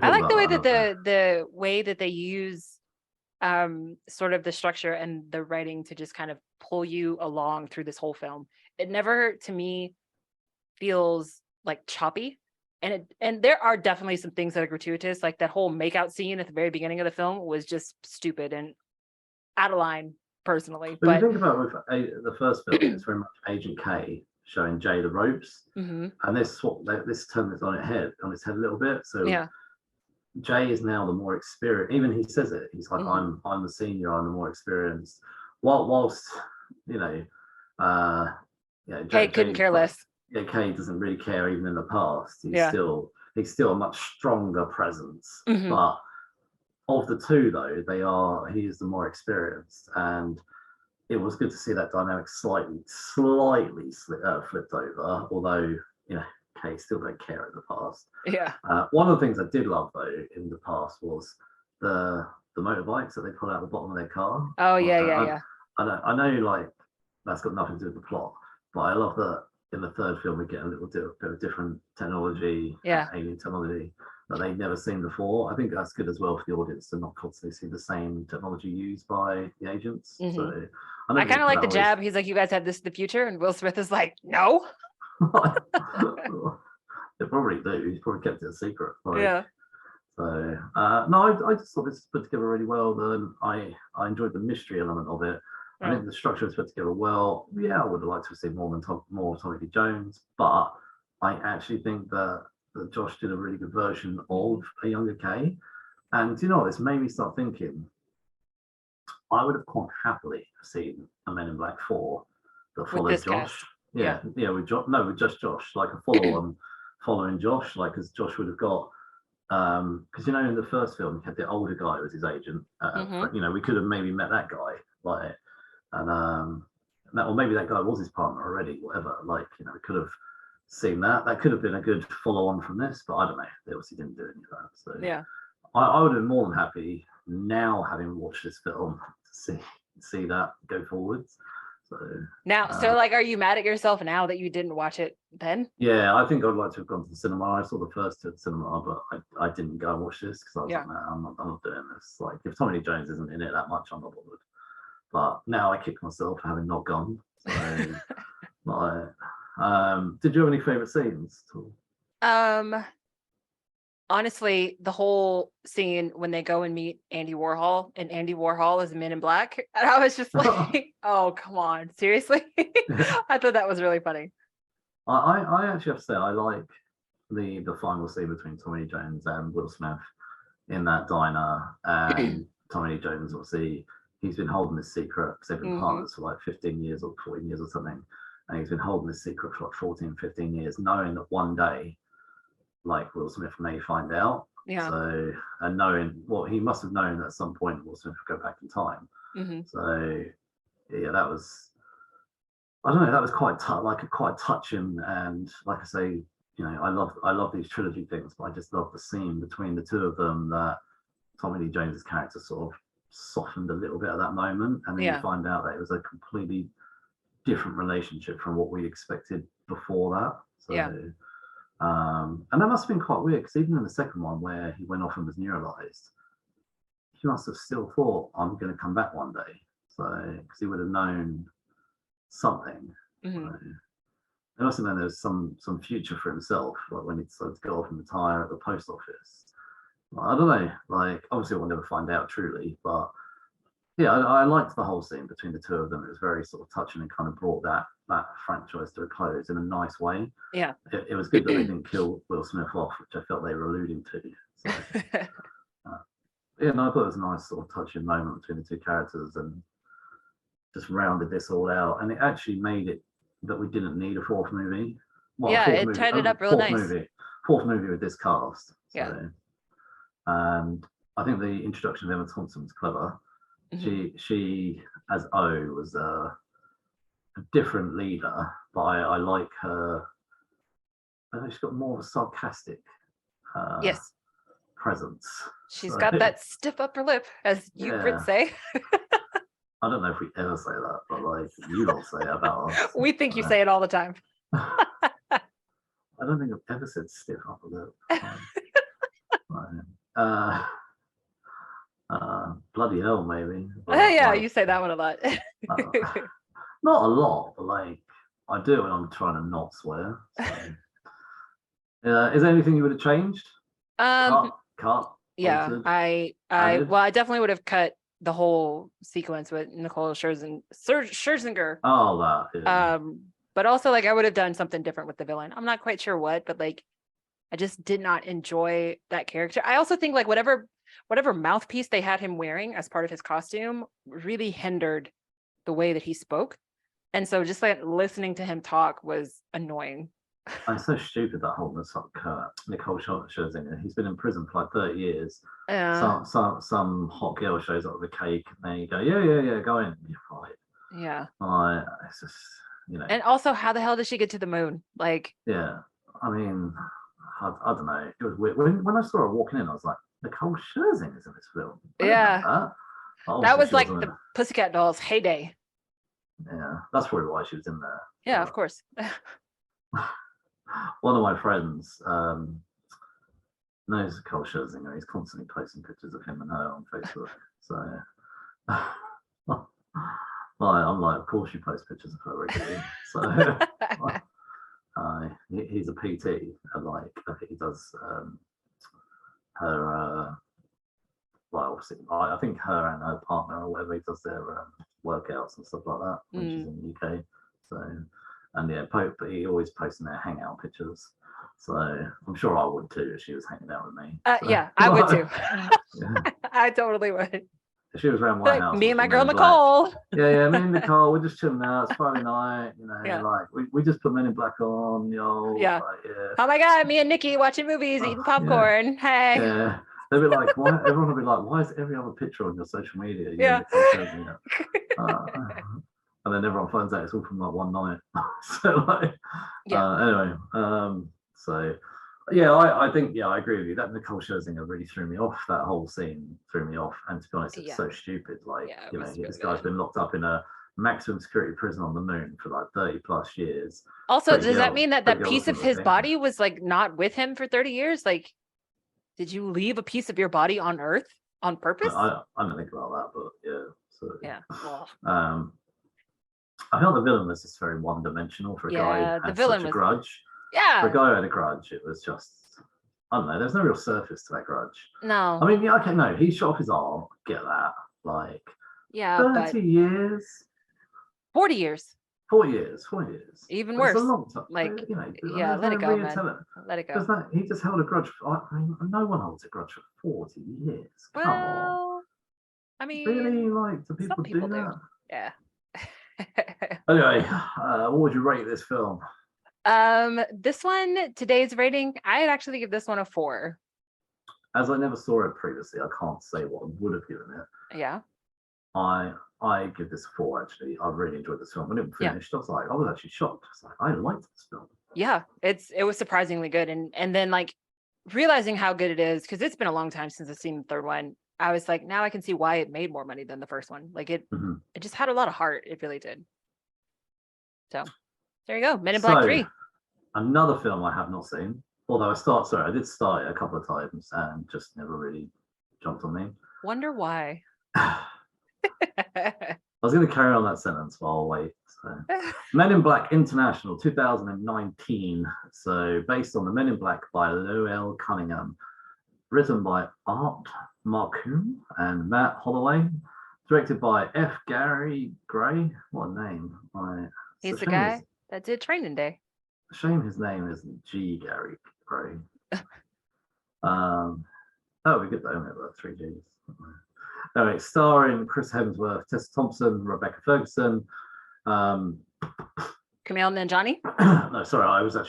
like the way that the way that they use sort of the structure and the writing to just kind of pull you along through this whole film. It never, to me, feels like choppy. And there are definitely some things that are gratuitous, like that whole makeout scene at the very beginning of the film was just stupid and out of line, personally. But you think about with the first film, it's very much Agent K showing Jay the ropes, and this turned this on its head a little bit. So Jay is now the more experienced. Even he says it. He's like, I'm the senior. I'm the more experienced. Whilst Jay couldn't care less. Yeah, Kay doesn't really care even in the past. He's still a much stronger presence. But of the two, though, he is the more experienced, and it was good to see that dynamic slightly flipped over. Although Kay still don't care in the past. One of the things I did love though in the past was the motorbikes that they pull out the bottom of their car. Oh I know like that's got nothing to do with the plot, but I love that in the third film we get a little bit of different technology, alien technology that they've never seen before. I think that's good as well for the audience to not constantly see the same technology used by the agents. So I kind of like the jab. He's like, "You guys have this in the future," and Will Smith is like, "No." They probably do. He's probably kept it a secret. So no, I just thought this was put together really well. I enjoyed the mystery element of it. I think the structure was put together well. Yeah, I would have liked to have seen more Tommy Lee Jones, but I actually think that Josh did a really good version of a younger Kay. And you know, this made me start thinking. I would have quite happily seen a Men in Black 4 that followed Josh. Cast. Yeah, with just Josh, like a follow-on following Josh, like as Josh would have got. Because you know, in the first film, he had the older guy as his agent. You know, we could have maybe met that guy, like, and or maybe that guy was his partner already, whatever. Like, you know, we could have seen that. That could have been a good follow-on from this, but I don't know. They obviously didn't do any of that. So Yeah. I would have been more than happy now, having watched this film, to see that go forwards. So now, so like, are you mad at yourself now that you didn't watch it then? Yeah, I think I'd like to have gone to the cinema. I saw the first two at the cinema, but I didn't go and watch this because I was like, no, I'm not doing this. Like, if Tommy Lee Jones isn't in it that much, I'm not bothered. But now I kick myself for having not gone. So, did you have any favorite scenes at all? Honestly, the whole scene when they go and meet Andy Warhol, and Andy Warhol is Men in Black, and I was just like, oh, come on, seriously? I thought that was really funny. I actually have to say I like the final scene between Tommy Lee Jones and Will Smith in that diner, and Tommy Lee Jones, obviously, he's been holding this secret because they've been partners for like 15 years or 14 years or something, and he's been holding this secret for like 14, 15 years, knowing that one day, like, Will Smith may find out. Yeah. So, and knowing he must have known that at some point Will Smith would go back in time. So, yeah, that was, I don't know, that was quite touching. And like I say, you know, I love these trilogy things, but I just love the scene between the two of them that Tommy Lee Jones's character sort of softened a little bit at that moment, and then you find out that it was a completely different relationship from what we expected before that. So, and that must have been quite weird because even in the second one where he went off and was neuralized, he must have still thought, I'm going to come back one day. So, because he would have known something. So, and also then there's some future for himself, like when he decided to go off and retire at the post office. I don't know, like, obviously we'll never find out truly, but yeah, I liked the whole scene between the two of them. It was very sort of touching and kind of brought that franchise to a close in a nice way. Yeah. It was good that they didn't kill Will Smith off, which I felt they were alluding to. So, yeah, no, I thought it was a nice sort of touching moment between the two characters and just rounded this all out. And it actually made it that we didn't need a fourth movie. Well, it tied it up real nice. Fourth movie with this cast. So, yeah. And I think the introduction of Emma Thompson was clever. She as O was a different leader, but I like her. I know she's got more of a sarcastic presence. She's got that stiff upper lip, as you Brits say. I don't know if we ever say that, but like, you don't say it about us. We think you say it all the time. I don't think I've ever said stiff upper lip. Bloody hell, maybe. But, yeah, you say that one a lot. Not a lot, but like, I do when I'm trying to not swear. So. Is there anything you would have changed? Cut. Yeah, altered, I definitely would have cut the whole sequence with Nicole Scherzinger. Oh, that. Yeah. But also, like, I would have done something different with the villain. I'm not quite sure what, but like, I just did not enjoy that character. I also think like whatever mouthpiece they had him wearing as part of his costume really hindered the way that he spoke. And so just like listening to him talk was annoying. I'm so stupid, that whole Nicole Scherzinger. He's been in prison for like 30 years. Some hot girl shows up with a cake and then you go, yeah, go in. You're right. Yeah. It's just, you know. And also, how the hell did she get to the moon? Like, yeah, I mean, I don't know. It was weird. When I saw her walking in, I was like, Nicole Scherzinger's in this film. Yeah. That was like the Pussycat Dolls heyday. Yeah, that's probably why she was in there. Yeah, of course. One of my friends knows Nicole Scherzinger. He's constantly posting pictures of him and her on Facebook. So I'm like, of course you post pictures of her regularly. So he's a PT, and like I think he does her well, obviously, I think her and her partner or whatever, he does their workouts and stuff like that when she's in the UK. So, and yeah, Pope, he always posting their hangout pictures. So I'm sure I would too if she was hanging out with me. So, Yeah, I would too. Yeah. I totally would. If she was around my Like, house, me and my watching girl Men in Black. Nicole. Yeah, me and Nicole, we're just chilling out. It's Friday night, you know, Yeah. like we just put Men in Black on, yo. Yeah. Like, yeah. Oh my God, me and Nikki watching movies, eating popcorn. Hey. Yeah. They'll be like, why? Everyone will be like, why is every other picture on your social media? Yeah. And then everyone finds out it's all from like one night. So like, anyway, so yeah, I think I agree with you. That Nicole Scherzinger really threw me off. That whole scene threw me off. And to be honest, it's so stupid. Like, this guy's been locked up in a maximum security prison on the moon for like 30 plus years. Also, does that mean that that piece of his body was like not with him for 30 years? Like, did you leave a piece of your body on Earth on purpose? I don't think about that, but yeah. So Well. I felt the villain was just very one-dimensional for a guy who had such a grudge. Yeah. For a guy who had a grudge, it was just, I don't know, there's no real surface to that grudge. No. I mean, yeah, okay, no, he shot off his arm, get that. Like, 30 years. 40 years. 4 years. Even worse. It's a long time. Like, you know, let it go, man. Let it go. He just held a grudge. I mean, no one holds a grudge for 40 years. Come on. I mean, really, like, do people do that? Do. Yeah. Anyway, what would you rate this film? This one, today's rating, I'd actually give this one a 4. As I never saw it previously, I can't say what I would have given it. Yeah. I give this a 4. Actually, I really enjoyed this film. When it finished, I was actually shocked. I liked this film. Yeah, it was surprisingly good, and then like realizing how good it is, because it's been a long time since I've seen the third one. I was like, now I can see why it made more money than the first one. Like it just had a lot of heart. It really did. So there you go, Men in Black 3. Another film I have not seen. Although I did start it a couple of times and just never really jumped on me. Wonder why. I was going to carry on that sentence, but I'll wait. So. Men in Black International 2019. So based on the Men in Black by Lowell Cunningham, written by Art Marcoon and Matt Holloway, directed by F. Gary Gray. What a name! He's the guy that did Training Day. Shame his name isn't G. Gary Gray. That would be good though, but 3 Gs. Anyway, starring Chris Hemsworth, Tessa Thompson, Rebecca Ferguson, Camille Nanjiani. No, sorry, I was a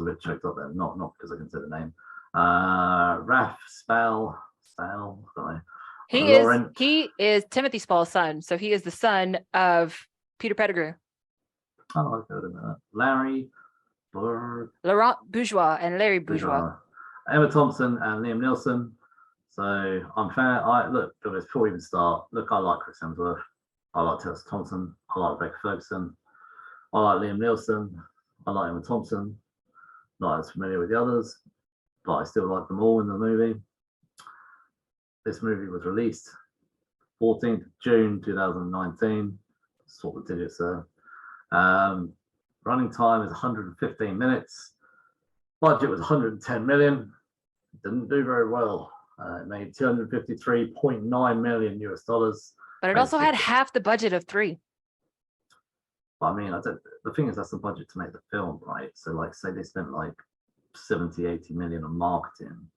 bit choked up there. Not because I can say the name. Raph Spall. Sorry. He is Timothy Spall's son, so he is the son of Peter Pettigrew. Oh, okay, I didn't know that. Laurent Bourgeois and Larry Bourgeois. Emma Thompson and Liam Neeson. So I'm fan. Before we even start, I like Chris Hemsworth. I like Tessa Thompson. I like Rebecca Ferguson. I like Liam Neeson. I like Emma Thompson. Not as familiar with the others, but I still like them all in the movie. This movie was released 14th June 2019. Sort the digits there. Running time is 115 minutes. Budget was 110 million. Didn't do very well. It made 253.9 million US dollars. But it also had half the budget of 3. I mean, the thing is, that's the budget to make the film, right? So, like, say they spent like 70, 80 million on marketing.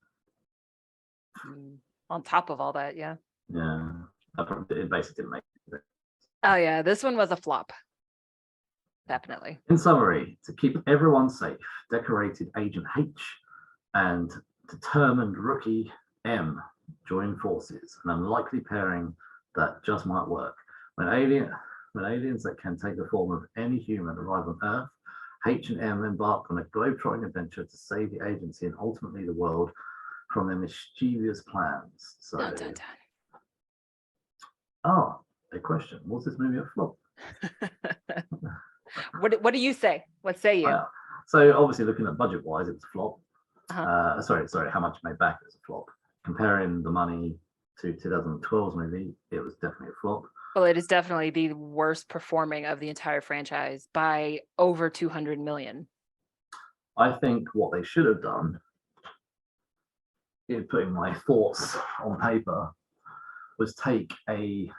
On top of all that, yeah. Yeah. It basically didn't make it. Oh, yeah. This one was a flop. Definitely. In summary, to keep everyone safe, decorated Agent H and determined rookie M join forces, an unlikely pairing that just might work. When aliens that can take the form of any human arrive on Earth, H and M embark on a globe-trotting adventure to save the agency and ultimately the world from their mischievous plans. So, dun, dun, dun. A question: was this movie a flop? What do you say? What say you? So obviously, looking at budget-wise, it was a flop. Sorry, how much it made back it was a flop. Comparing the money to 2012's movie, it was definitely a flop. Well, it is definitely the worst performing of the entire franchise by over 200 million. I think what they should have done in putting my thoughts on paper was take a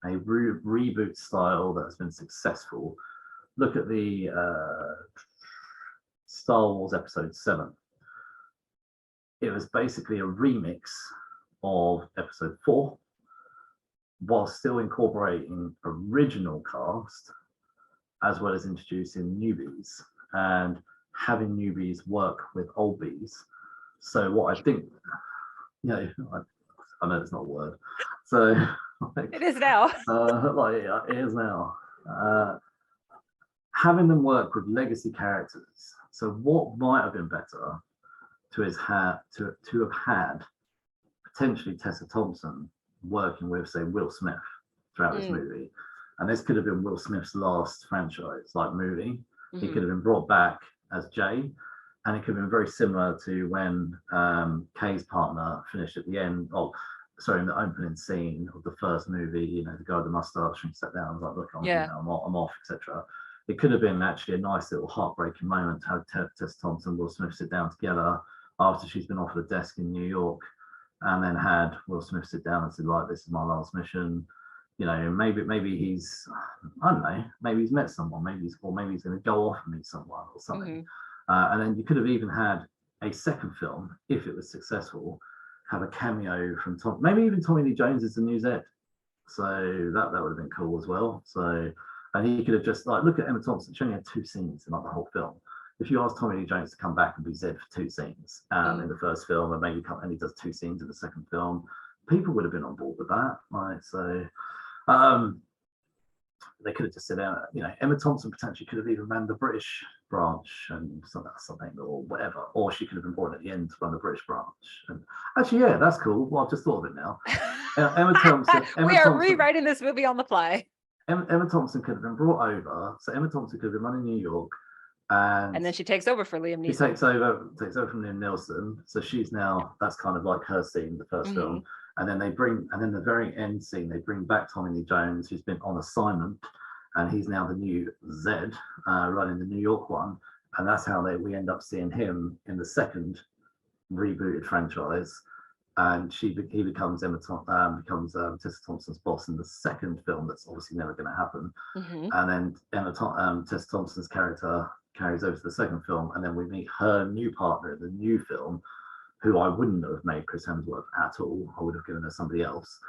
reboot style that has been successful. Look at the Star Wars Episode 7. It was basically a remix of Episode 4, while still incorporating original cast, as well as introducing newbies and having newbies work with oldbies. So what I think, I know it's not a word. So it is now. It is now. Having them work with legacy characters. So what might have been better to have had potentially Tessa Thompson working with, say, Will Smith throughout this movie. And this could have been Will Smith's last franchise movie. He could have been brought back as Jay, and it could have been very similar to when Kay's partner finished at the end of, in the opening scene of the first movie, the guy with the mustache and sat down and was like, look, I'm off, etc. It could have been actually a nice little heartbreaking moment to have Tessa Thompson and Will Smith sit down together after she's been offered a desk in New York, and then had Will Smith sit down and say, like, this is my last mission. Maybe he's, I don't know, maybe he's met someone, maybe he's going to go off and meet someone or something. And then you could have even had a second film, if it was successful, have a cameo from maybe even Tommy Lee Jones is the new Zed. So that would have been cool as well. So, and he could have just, look at Emma Thompson, she only had 2 scenes in the whole film. If you ask Tommy Lee Jones to come back and be Zed for 2 scenes in the first film, and maybe and he does 2 scenes in the second film, people would have been on board with that. They could have just said, Emma Thompson potentially could have even ran the British branch and something or whatever, or she could have been brought at the end to run the British branch. And actually, yeah, that's cool. Well, I've just thought of it now. Emma Thompson. We are rewriting this movie on the fly. Emma Thompson could have been brought over. So Emma Thompson could have been running New York. And then she takes over for Liam Neeson. She takes over from Liam Neeson. So she's now, that's kind of like her scene, the first film. And then the very end scene, they bring back Tommy Lee Jones, who's been on assignment, and he's now the new Zed, running the New York one. And that's how we end up seeing him in the second rebooted franchise. And he becomes Tessa Thompson's boss in the second film. That's obviously never going to happen. And then Tessa Thompson's character carries over to the second film, and then we meet her new partner in the new film, who I wouldn't have made Chris Hemsworth at all. I would have given her somebody else.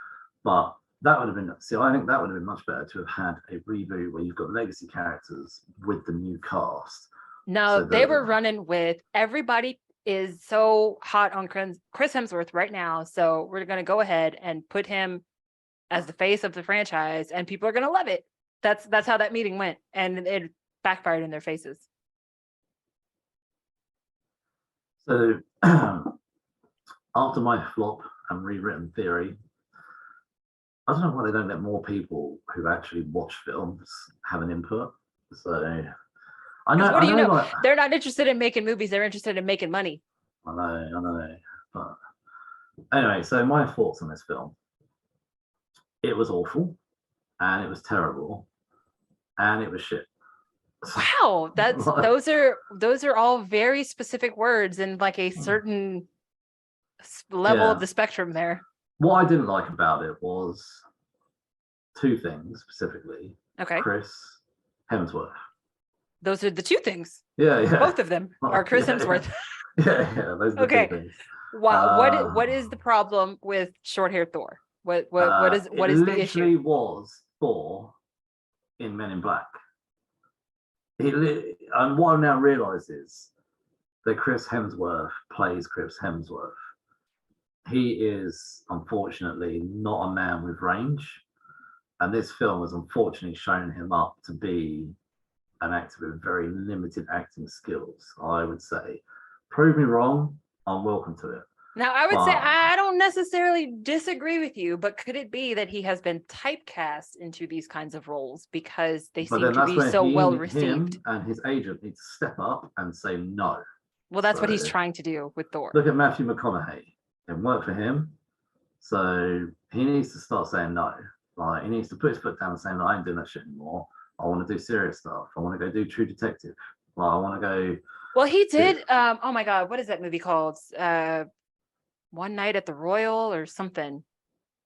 But that would have been, I think that would have been much better to have had a reboot where you've got legacy characters with the new cast. No, they were running with, everybody is so hot on Chris Hemsworth right now, so we're going to go ahead and put him as the face of the franchise, and people are going to love it. That's how that meeting went, and it backfired in their faces. So after my flop and rewritten theory, I don't know why they don't let more people who actually watch films have an input. So I know. What do you know? They're not interested in making movies. They're interested in making money. I know. But anyway, so my thoughts on this film. It was awful, and it was terrible, and it was shit. Wow, those are all very specific words and like a certain level of the spectrum there. What I didn't like about it was 2 things specifically. Okay. Chris Hemsworth. Those are the 2 things. Yeah. Both of them are Chris Hemsworth. Yeah. Those are the 2 things. What is the problem with short-haired Thor? What is the issue? It literally was Thor in Men in Black. And what I now realise is that Chris Hemsworth plays Chris Hemsworth. He is unfortunately not a man with range, and this film has unfortunately shown him up to be an actor with very limited acting skills. I would say, prove me wrong, I'm welcome to it. Now, I would say I don't necessarily disagree with you, but could it be that he has been typecast into these kinds of roles because they seem to be so well received? Him and his agent need to step up and say no. Well, that's what he's trying to do with Thor. Look at Matthew McConaughey. It worked for him. So he needs to start saying no. Like, he needs to put his foot down and say, no, I ain't doing that shit anymore. I want to do serious stuff. I want to go do True Detective. Well, I want to go. Well, he did. Oh my God, what is that movie called? One Night at the Royal or something,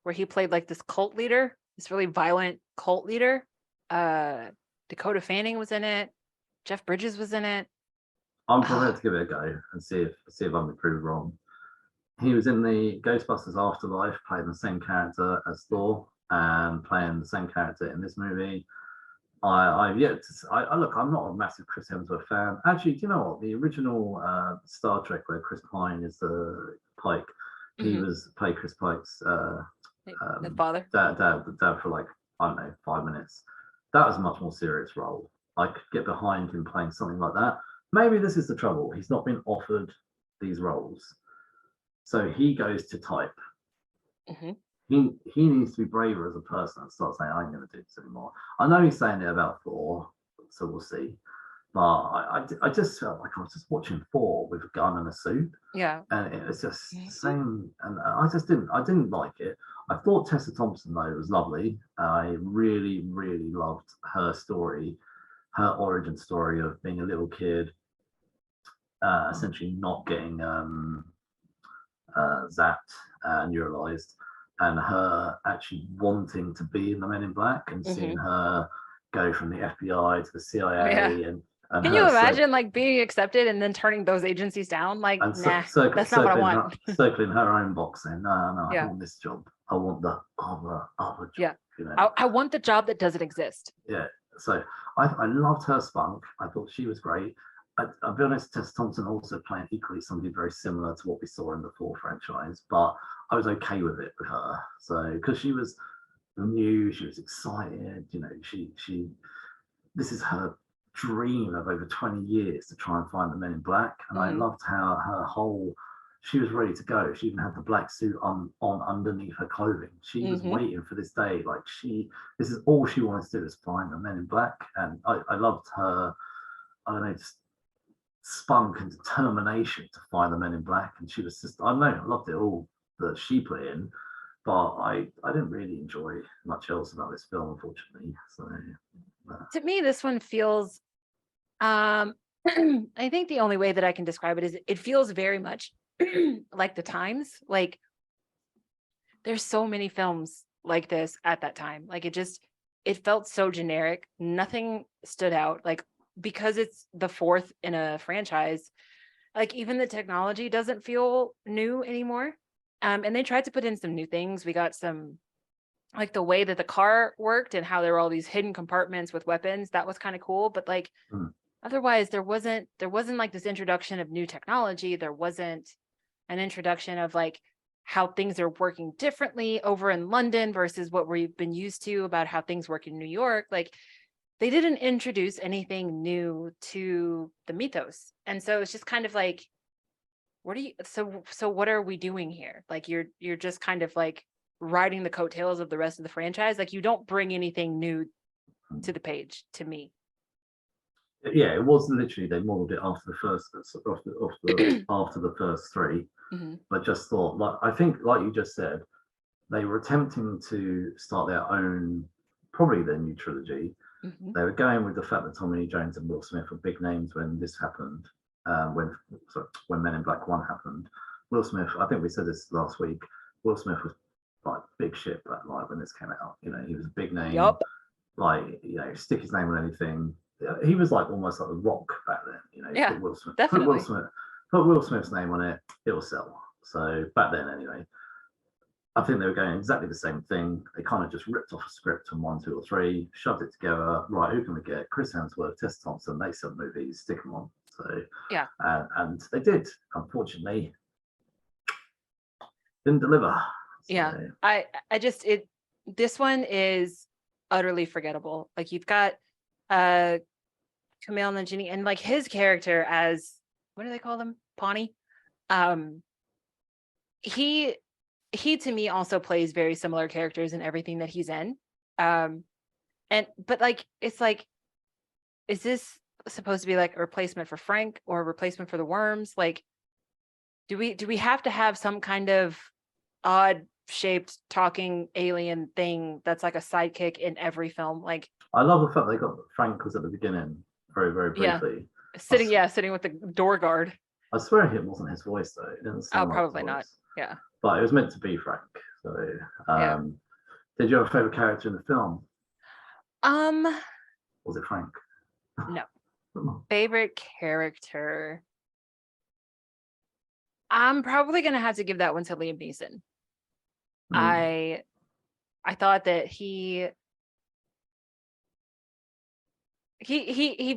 where he played like this cult leader, this really violent cult leader. Dakota Fanning was in it. Jeff Bridges was in it. I'm prepared to give it a go and see if I'm proved wrong. He was in the Ghostbusters Afterlife, playing the same character as Thor, and playing the same character in this movie. I've yet to. Look, I'm not a massive Chris Hemsworth fan. Actually, do you know what? The original Star Trek, where Chris Pine is the Pike, he was played Chris Pike's His father. dad for like, I don't know, 5 minutes. That was a much more serious role. I could get behind him playing something like that. Maybe this is the trouble. He's not been offered these roles, so he goes to type. He needs to be braver as a person and start saying, "I ain't going to do this anymore." I know he's saying it about Thor, so we'll see. But I just felt like I was just watching Thor with a gun and a suit. Yeah, and it's just the same. And I didn't like it. I thought Tessa Thompson though was lovely. I really loved her story, her origin story of being a little kid, essentially not getting zapped, neuralized, and her actually wanting to be in the Men in Black and seeing her go from the FBI to the CIA. And can you imagine like being accepted and then turning those agencies down? Like, nah, that's not what I want. Circling her own box saying, no, I don't want this job. I want the other job. Yeah. You know? I want the job that doesn't exist. Yeah. So I loved her spunk. I thought she was great. I'll be honest, Tess Thompson also playing equally somebody very similar to what we saw in the Thor franchise, but I was okay with it with her. So because she was new, she was excited. You know, she this is her dream of over 20 years to try and find the Men in Black, and I loved how her whole. She was ready to go. She even had the black suit on underneath her clothing. She was waiting for this day. Like this is all she wanted to do is find the Men in Black, and I loved her. I don't know, just spunk and determination to find the Men in Black, and she was just, I don't know, I loved it all that she put in, but I didn't really enjoy much else about this film, unfortunately. So to me, this one feels I think the only way that I can describe it is it feels very much like the times. Like there's so many films like this at that time. Like it felt so generic. Nothing stood out. Like because it's the fourth in a franchise, like even the technology doesn't feel new anymore. And they tried to put in some new things. We got some, like the way that the car worked and how there were all these hidden compartments with weapons. That was kind of cool. But like otherwise, there wasn't like this introduction of new technology. There wasn't an introduction of like how things are working differently over in London versus what we've been used to about how things work in New York. Like they didn't introduce anything new to the mythos. And so it's just kind of like, so what are we doing here? Like you're just kind of like riding the coattails of the rest of the franchise. Like you don't bring anything new to the page to me. Yeah, it was literally they modeled it after the first after the first three. But just thought, like I think, like you just said, they were attempting to start their own, probably their new trilogy. They were going with the fact that Tommy Lee Jones and Will Smith were big names when this happened. When Men in Black 1 happened, Will Smith, I think we said this last week, Will Smith was like big shit back like when this came out. You know, he was a big name. Like, you know, stick his name on anything. He was like almost like the Rock back then. You know, put Will Smith, definitely. Put Will Smith's name on it, it'll sell. So back then, anyway, I think they were going exactly the same thing. They kind of just ripped off a script from 1, 2, or 3, shoved it together. Right, who can we get? Chris Hemsworth, Tessa Thompson. They sell movies, stick them on. So yeah, and they did. Unfortunately, didn't deliver. So. Yeah, I just this one is utterly forgettable. Like you've got Kumail Nanjiani and like his character as, what do they call them? Pawnee. He to me also plays very similar characters in everything that he's in. But like it's like, is this supposed to be like a replacement for Frank or a replacement for the Worms? Like, do we have to have some kind of odd shaped talking alien thing that's like a sidekick in every film? Like, I love the fact they got Frank was at the beginning very briefly. Sitting with the door guard. I swear it wasn't his voice though. It didn't sound probably not. Yeah. But it was meant to be Frank. So, did you have a favorite character in the film? Was it Frank? No. Favorite character. I'm probably gonna have to give that one to Liam Neeson. I thought that he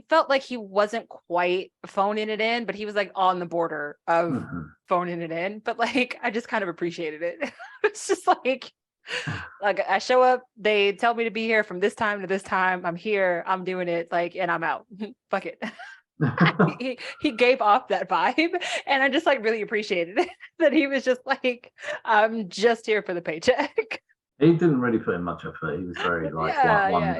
felt like he wasn't quite phoning it in, but he was like on the border of phoning it in. But like, I just kind of appreciated it. It's just like I show up, they tell me to be here from this time to this time. I'm here, I'm doing it, like, and I'm out. Fuck it. he gave off that vibe, and I just like really appreciated it that he was just like, I'm just here for the paycheck. He didn't really put in much effort. He was very like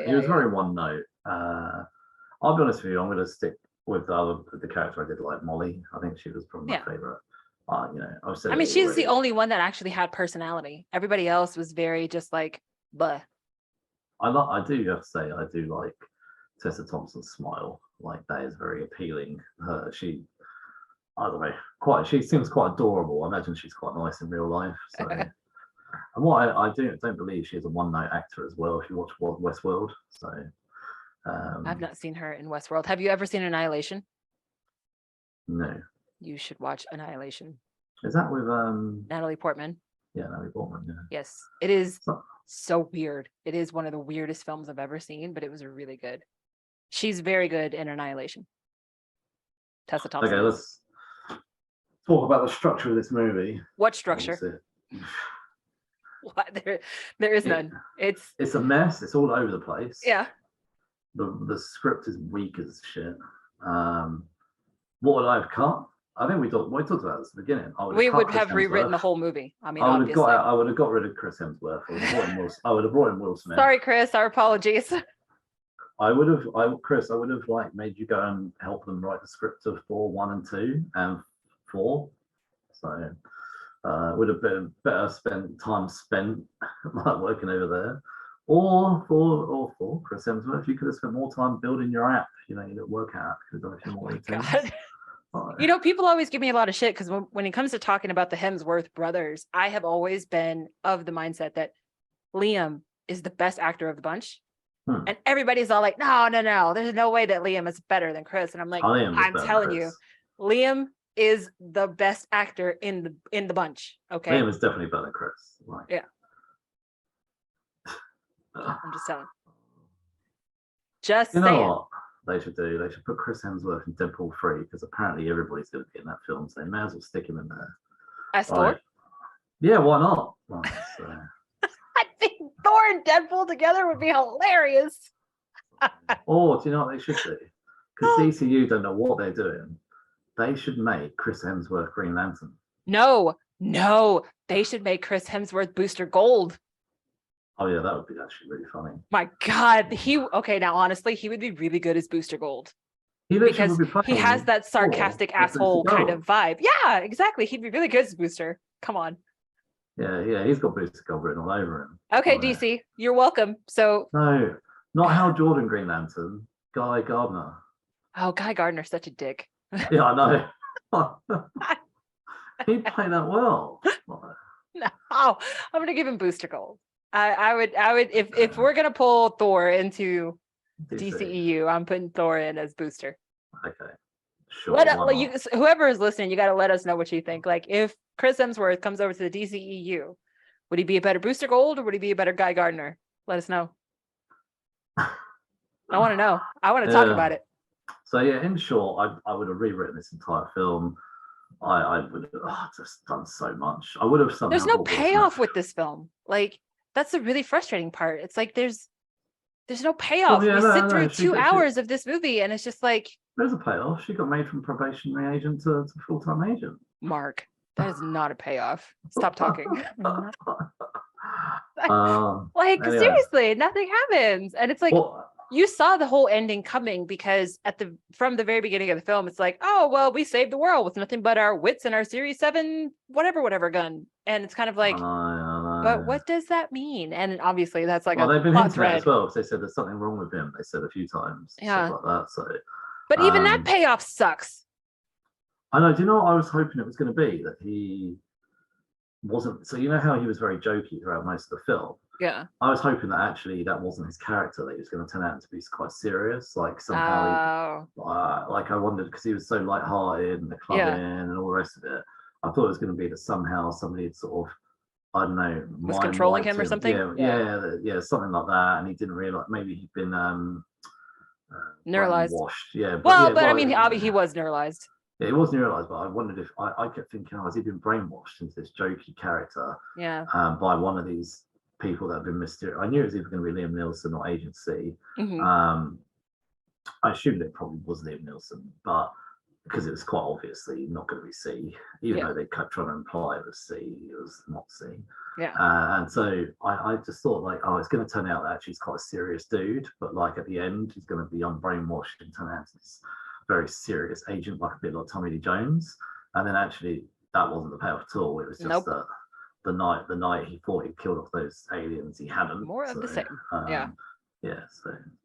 he was very one note. I'll be honest with you, I'm going to stick with the character I did like, Molly. I think she was probably my favorite. I mean, she's the only one that actually had personality. Everybody else was very just like, bleh. I do have to say, I do like Tessa Thompson's smile. Like, that is very appealing. I don't know, she seems quite adorable. I imagine she's quite nice in real life. So, and what I don't believe she's a one-note actor as well. If you watch Westworld, so. I've not seen her in Westworld. Have you ever seen Annihilation? No. You should watch Annihilation. Is that with Natalie Portman? Yeah, Natalie Portman. Yeah. Yes, it is so weird. It is one of the weirdest films I've ever seen, but it was really good. She's very good in Annihilation. Tessa Thompson. Okay, let's talk about the structure of this movie. What structure? What? There is none. It's a mess. It's all over the place. Yeah. The script is weak as shit. What would I have cut? I think we talked about this at the beginning. We would have rewritten the whole movie. I mean, I would have got rid of Chris Hemsworth. I would have brought in Will Smith. Sorry, Chris. Our apologies. Chris, I would have like made you go and help them write the script of Thor 1 and 2 and 4. So would have been better time spent like working over there. Or for Chris Hemsworth, you could have spent more time building your app. Your little workout. Could have done a few more things. People always give me a lot of shit because when it comes to talking about the Hemsworth brothers, I have always been of the mindset that Liam is the best actor of the bunch. And everybody's all like, no, there's no way that Liam is better than Chris. And I'm like, I'm telling you, Liam is the best actor in the bunch. Okay. Liam is definitely better than Chris. Yeah. I'm just telling. Just saying. What they should do? They should put Chris Hemsworth in Deadpool 3 because apparently everybody's going to be in that film, so they may as well stick him in there. As Thor? Yeah, why not? I think Thor and Deadpool together would be hilarious. Or do you know what they should do? Because DCU don't know what they're doing. They should make Chris Hemsworth Green Lantern. No, they should make Chris Hemsworth Booster Gold. Oh yeah, that would be actually really funny. My God, now honestly, he would be really good as Booster Gold. Because he has that sarcastic asshole kind of vibe. Yeah, exactly. He'd be really good as Booster. Come on. Yeah, he's got Booster Gold written all over him. Okay, DC, you're welcome. So no, not Hal Jordan Green Lantern, Guy Gardner. Oh, Guy Gardner's such a dick. Yeah, I know. He played that well. No, I'm gonna give him Booster Gold. I would if we're gonna pull Thor into DCEU, I'm putting Thor in as Booster. Okay, sure. Whoever is listening, you got to let us know what you think. Like, if Chris Hemsworth comes over to the DCEU, would he be a better Booster Gold or would he be a better Guy Gardner? Let us know. I want to know. I want to talk about it. So yeah, in short, I would have rewritten this entire film. I would have just done so much. I would have somehow. There's no payoff with this film. Like, that's the really frustrating part. It's like there's no payoff. We sit through 2 hours of this movie, and it's just like there's a payoff. She got made from probationary agent to full-time agent. Mark, that is not a payoff. Stop talking. Seriously, nothing happens, and it's like. You saw the whole ending coming because from the very beginning of the film, it's like, oh, well, we saved the world with nothing but our wits and our Series 7, whatever gun. And it's kind of like, but what does that mean? And obviously that's like they've been hinting at it as well, because they said there's something wrong with him. They said a few times. Yeah. Stuff like that. So, but even that payoff sucks. I know. Do you know what I was hoping it was going to be? That he wasn't. So you know how he was very jokey throughout most of the film. Yeah. I was hoping that actually that wasn't his character, that he was going to turn out to be quite serious. Like somehow, like I wondered because he was so lighthearted and the clubbing and all the rest of it. I thought it was going to be that somehow somebody had sort of, I don't know, was controlling him or something. Yeah, something like that. And he didn't realize maybe he'd been neuralized. Washed. Yeah. But I mean, he was neuralized. Yeah, it was neuralized, but I wondered if I kept thinking, has he been brainwashed into this jokey character? Yeah. By one of these people that have been mysterious. I knew it was either going to be Liam Neeson or Agent C. I assumed it probably was Liam Neeson, but because it was quite obviously not going to be C, even though they kept trying to imply it was C, it was not C. Yeah. And so I just thought like, it's going to turn out that actually he's quite a serious dude, but like at the end he's going to be unbrainwashed and turn out to this very serious agent, like a bit like Tommy Lee Jones. And then actually that wasn't the payoff at all. It was just that the night he thought he killed off those aliens, he hadn't. More of the same. So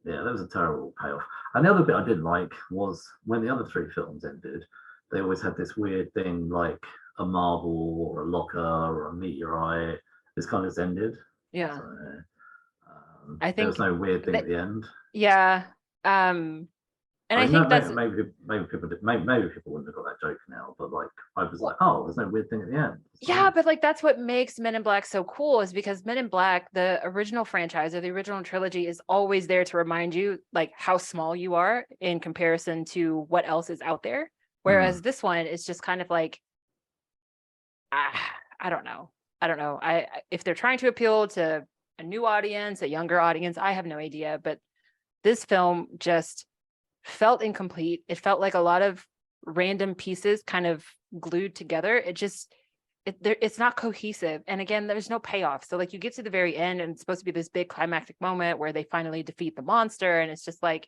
that was a terrible payoff. And the other bit I didn't like was when the other three films ended, they always had this weird thing like a marble or a locker or a meteorite. This kind of just ended. Yeah. So, I think there was no weird thing at the end. Yeah. And I think that's maybe people wouldn't have got that joke now, but like I was like, there's no weird thing at the end. Yeah, but like that's what makes Men in Black so cool, is because Men in Black, the original franchise or the original trilogy, is always there to remind you like how small you are in comparison to what else is out there. Whereas this one is just kind of like, I don't know. If they're trying to appeal to a new audience, a younger audience, I have no idea. But this film just felt incomplete. It felt like a lot of random pieces kind of glued together. It's not cohesive. And again, there's no payoff. So like you get to the very end and it's supposed to be this big climactic moment where they finally defeat the monster. And it's just like,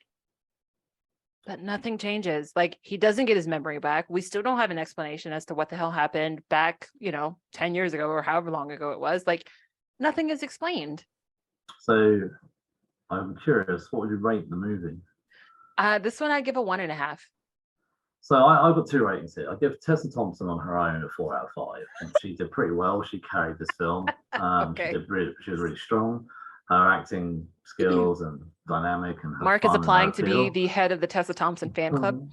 but nothing changes. Like he doesn't get his memory back. We still don't have an explanation as to what the hell happened back, 10 years ago or however long ago it was. Like nothing is explained. So I'm curious, what would you rate the movie? This one I give a 1.5. So I've got 2 ratings here. I give Tessa Thompson on her own a 4 out of 5. And she did pretty well. She carried this film. Okay. She was really strong. Her acting skills and dynamic and Mark is applying to be the head of the Tessa Thompson fan club.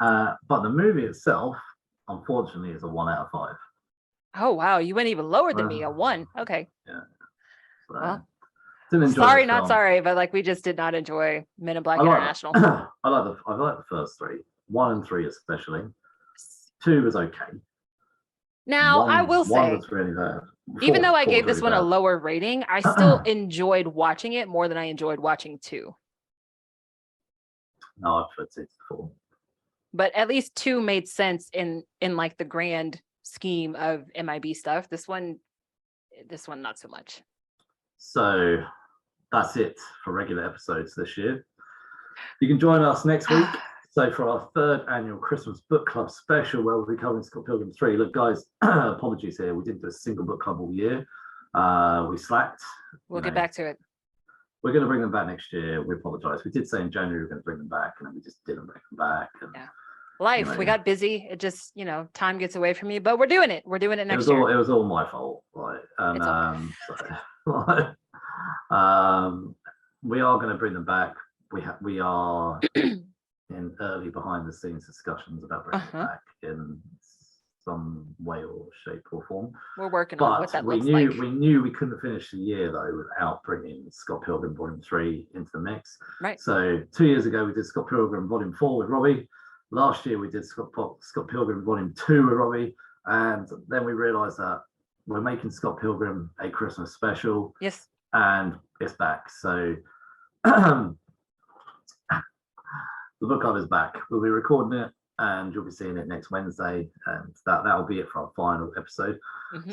But the movie itself, unfortunately, is a 1 out of 5. Oh wow, you went even lower than me, a 1. Okay. Yeah. So, well, sorry, not sorry, but like we just did not enjoy Men in Black International. I like the first 3, 1 and 3 especially. 2 was okay. Now I will say, 1 was really bad. Even though I gave this one a lower rating, I still enjoyed watching it more than I enjoyed watching 2. No, I prefer 2 to 4. But at least 2 made sense in like the grand scheme of MIB stuff. This one not so much. So that's it for regular episodes this year. You can join us next week. So for our 3rd annual Christmas book club special, where we'll be covering Scott Pilgrim 3. Look, guys, apologies here. We didn't do a single book club all year. We slacked. We'll get back to it. We're going to bring them back next year. We apologize. We did say in January we were going to bring them back, and then we just didn't bring them back. And, life, we got busy. It just, time gets away from you, but we're doing it. We're doing it next year. It was all my fault. Right? And we are going to bring them back. We are in early behind the scenes discussions about bringing them back in some way or shape or form. We're working on what that looks like. We knew we couldn't finish the year though without bringing Scott Pilgrim Volume 3 into the mix. Right. So 2 years ago we did Scott Pilgrim Volume 4 with Robbie. Last year we did Scott Pilgrim Volume 2 with Robbie, and then we realised that we're making Scott Pilgrim a Christmas special. Yes. And it's back. So the book club is back. We'll be recording it, and you'll be seeing it next Wednesday, and that'll be it for our final episode.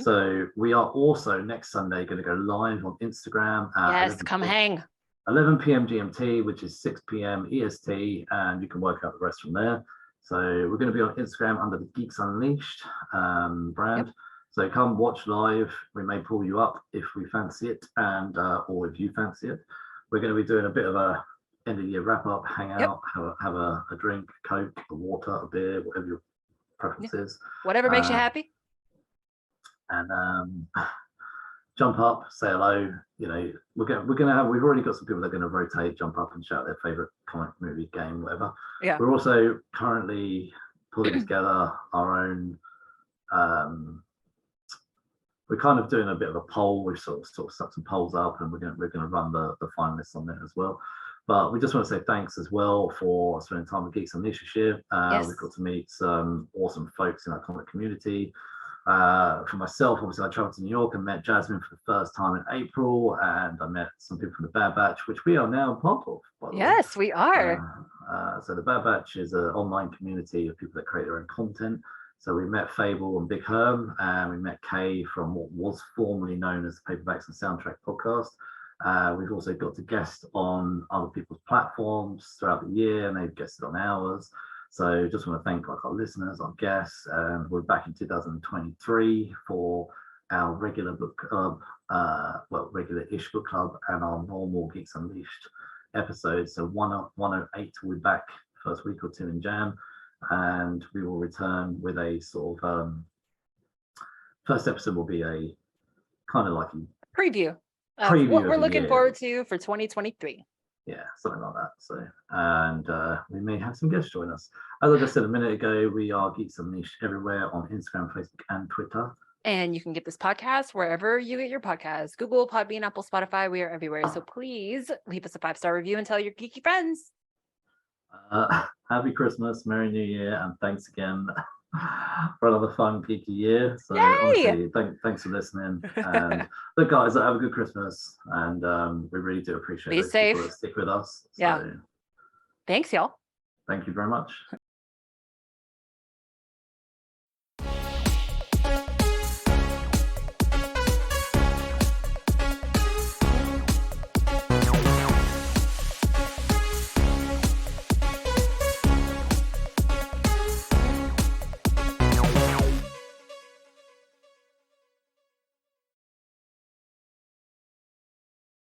So we are also next Sunday going to go live on Instagram. Yes, come hang. 11 p.m. GMT, which is 6 p.m. EST, and you can work out the rest from there. So we're going to be on Instagram under the Geeks Unleashed brand. Yep. So come watch live. We may pull you up if we fancy it, and or if you fancy it. We're going to be doing a bit of a end of year wrap up, hang out, have a drink, a Coke, a water, a beer, whatever your preference is. Whatever makes you happy. and jump up, say hello. You know, we've already got some people that are going to rotate, jump up and shout their favorite comic, movie, game, whatever. Yeah. We're also currently pulling together our own. We're kind of doing a bit of a poll. We've sort of stuck some polls up, and we're going to run the finalists on there as well. But we just want to say thanks as well for spending time with Geeks Unleashed this year. Yes. We've got to meet some awesome folks in our comic community. For myself, obviously, I traveled to New York and met Jasmine for the first time in April, and I met some people from the Bad Batch, which we are now part of. By the way. Yes, we are. So the Bad Batch is an online community of people that create their own content. So we met Fable and Big Herm, and we met Kay from what was formerly known as the Paperbacks and Soundtrack podcast. We've also got to guest on other people's platforms throughout the year, and they've guested on ours. So just want to thank our listeners, our guests. We're back in 2023 for our regular book club, regular-ish book club, and our normal Geeks Unleashed episodes. So 108 will be back first week or two in Jan. And we will return with a sort of first episode will be a kind of like a preview of what we're looking forward to for 2023. Yeah, something like that. So, and we may have some guests join us. As I just said a minute ago, we are Geeks Unleashed everywhere on Instagram, Facebook, and Twitter. And you can get this podcast wherever you get your podcasts: Google, Podbean, Apple, Spotify. We are everywhere. So please leave us a 5-star review and tell your geeky friends. Happy Christmas, Merry New Year, and thanks again for another fun, geeky year. So Yay! honestly, thanks for listening. And look, guys, have a good Christmas, and we really do appreciate Be those safe. people that stick with us. So, yeah. Thanks, y'all. Thank you very much.